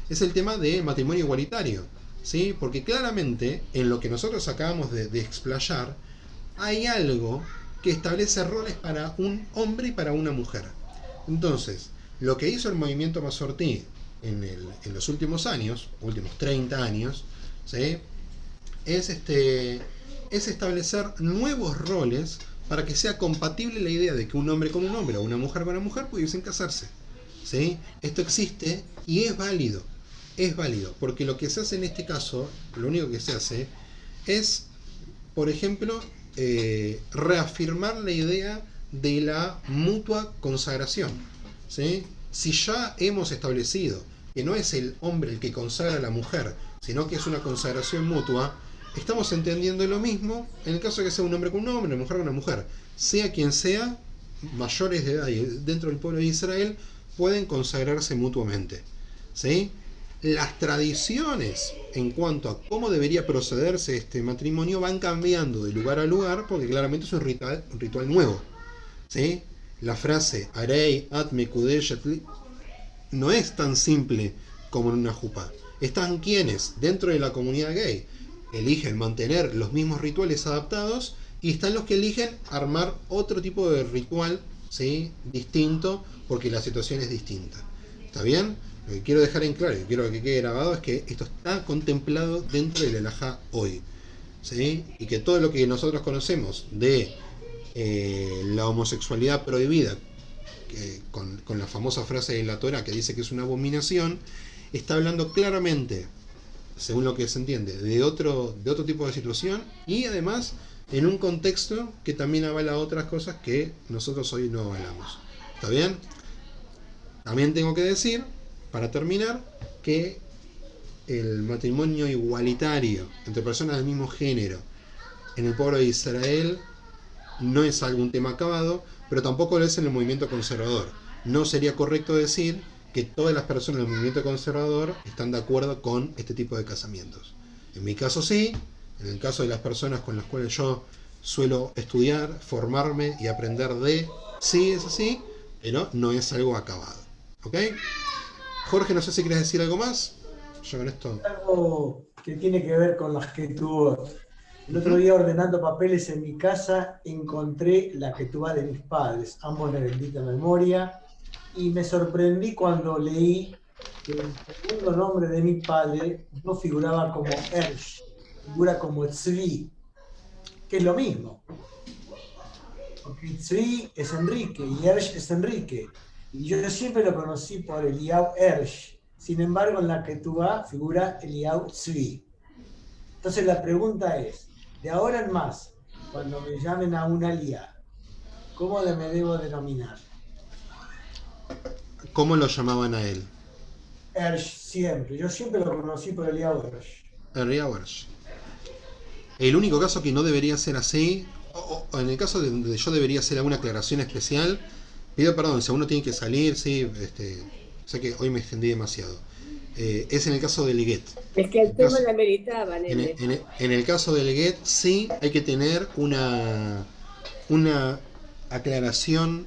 es el tema de matrimonio igualitario, ¿sí? Porque claramente en lo que nosotros acabamos de explayar hay algo que establece roles para un hombre y para una mujer. Entonces, lo que hizo el movimiento Masortí en los últimos años, últimos 30 años, ¿sí? es establecer nuevos roles para que sea compatible la idea de que un hombre con un hombre o una mujer con una mujer pudiesen casarse, ¿sí? Esto existe y es válido, porque lo que se hace en este caso, lo único que se hace es, por ejemplo, reafirmar la idea de la mutua consagración, ¿sí? Si ya hemos establecido que no es el hombre el que consagra a la mujer, sino que es una consagración mutua, estamos entendiendo lo mismo en el caso de que sea un hombre con un hombre, una mujer con una mujer. Sea quien sea, mayores de edad y dentro del pueblo de Israel pueden consagrarse mutuamente, ¿sí? Las tradiciones en cuanto a cómo debería procederse este matrimonio van cambiando de lugar a lugar porque claramente es un ritual nuevo, ¿sí? La frase Arei at mekudeshet li no es tan simple como en una jupá. Están quienes dentro de la comunidad gay eligen mantener los mismos rituales adaptados y están los que eligen armar otro tipo de ritual, ¿sí? Distinto, porque la situación es distinta. ¿Está bien? Lo que quiero dejar en claro y quiero que quede grabado es que esto está contemplado dentro del halajá hoy, ¿sí? Y que todo lo que nosotros conocemos de la homosexualidad prohibida, con la famosa frase de la Torá que dice que es una abominación, está hablando claramente, según lo que se entiende, de otro tipo de situación y además en un contexto que también avala otras cosas que nosotros hoy no avalamos. ¿Está bien? También tengo que decir, para terminar, que el matrimonio igualitario entre personas del mismo género en el pueblo de Israel no es algún tema acabado, pero tampoco lo es en el movimiento conservador. No sería correcto decir que todas las personas del movimiento conservador están de acuerdo con este tipo de casamientos. En mi caso sí, en el caso de las personas con las cuales yo suelo estudiar, formarme y aprender sí es así, pero no es algo acabado. ¿Ok? Jorge, no sé si quieres decir algo más. Yo con esto... Algo que tiene que ver con las ketubot. El otro día ordenando papeles en mi casa encontré la ketubá de mis padres, ambos de bendita memoria, y me sorprendí cuando leí que el segundo nombre de mi padre no figuraba como Ersh, figura como Tzvi, que es lo mismo. Porque Tzvi es Enrique y Ersh es Enrique. Y yo siempre lo conocí por Eliyahu Ersh. Sin embargo, en la ketubá figura Eliyahu Tzvi. Entonces la pregunta es, de ahora en más, cuando me llamen a una liá, ¿cómo me debo denominar? ¿Cómo lo llamaban a él? Ersh siempre. Yo siempre lo conocí por el Ersh. Ersh. El único caso que no debería ser así, o en el caso de donde yo debería hacer alguna aclaración especial, pido perdón, si uno tiene que salir, sí, sé que hoy me extendí demasiado. Es en el caso del Get. Es que el tema la meritaba, nene. En el caso del Get, sí hay que tener una aclaración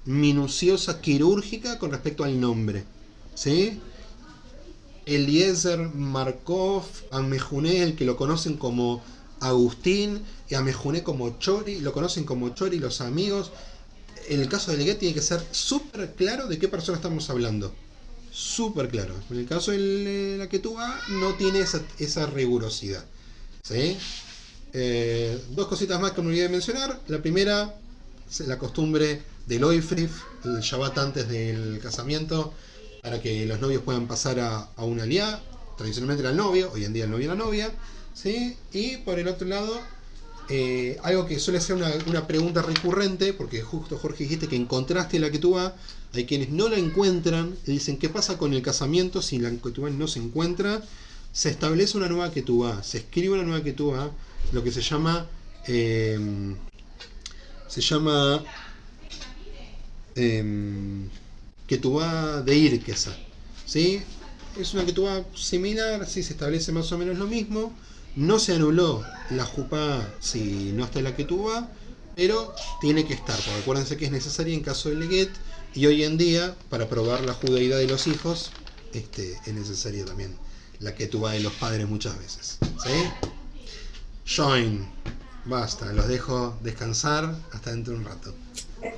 minuciosa, quirúrgica con respecto al nombre. ¿Sí? Eliezer, Markov, Amejuné, el que lo conocen como Agustín, y Amejuné como Chori, lo conocen como Chori los amigos. En el caso del Get tiene que ser súper claro de qué persona estamos hablando. Súper claro. En el caso de la Ketubá no tiene esa rigurosidad. ¿Sí? Dos cositas más que me olvidé de mencionar. La primera, la costumbre del Oifrif, el Shabbat antes del casamiento, para que los novios puedan pasar a una liá. Tradicionalmente era el novio, hoy en día el novio y la novia. ¿Sí? Y por el otro lado, algo que suele ser una pregunta recurrente, porque justo Jorge dijiste que encontraste la Ketubá. Hay quienes no la encuentran y dicen, ¿qué pasa con el casamiento si la Ketubá no se encuentra? Se establece una nueva Ketubá, se escribe una nueva Ketubá, lo que se llama Ketubá de Irkesa, ¿sí? Es una Ketubá similar, sí, se establece más o menos lo mismo. No se anuló la Jupá si no está en la Ketubá, pero tiene que estar, porque acuérdense que es necesaria en caso del Get, y hoy en día, para probar la judeidad de los hijos, es necesaria también la Ketubá de los padres muchas veces. ¿Sí? Join. Basta, los dejo descansar hasta dentro de un rato.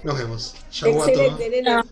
Nos vemos. Chau a todos. Excelente, nena.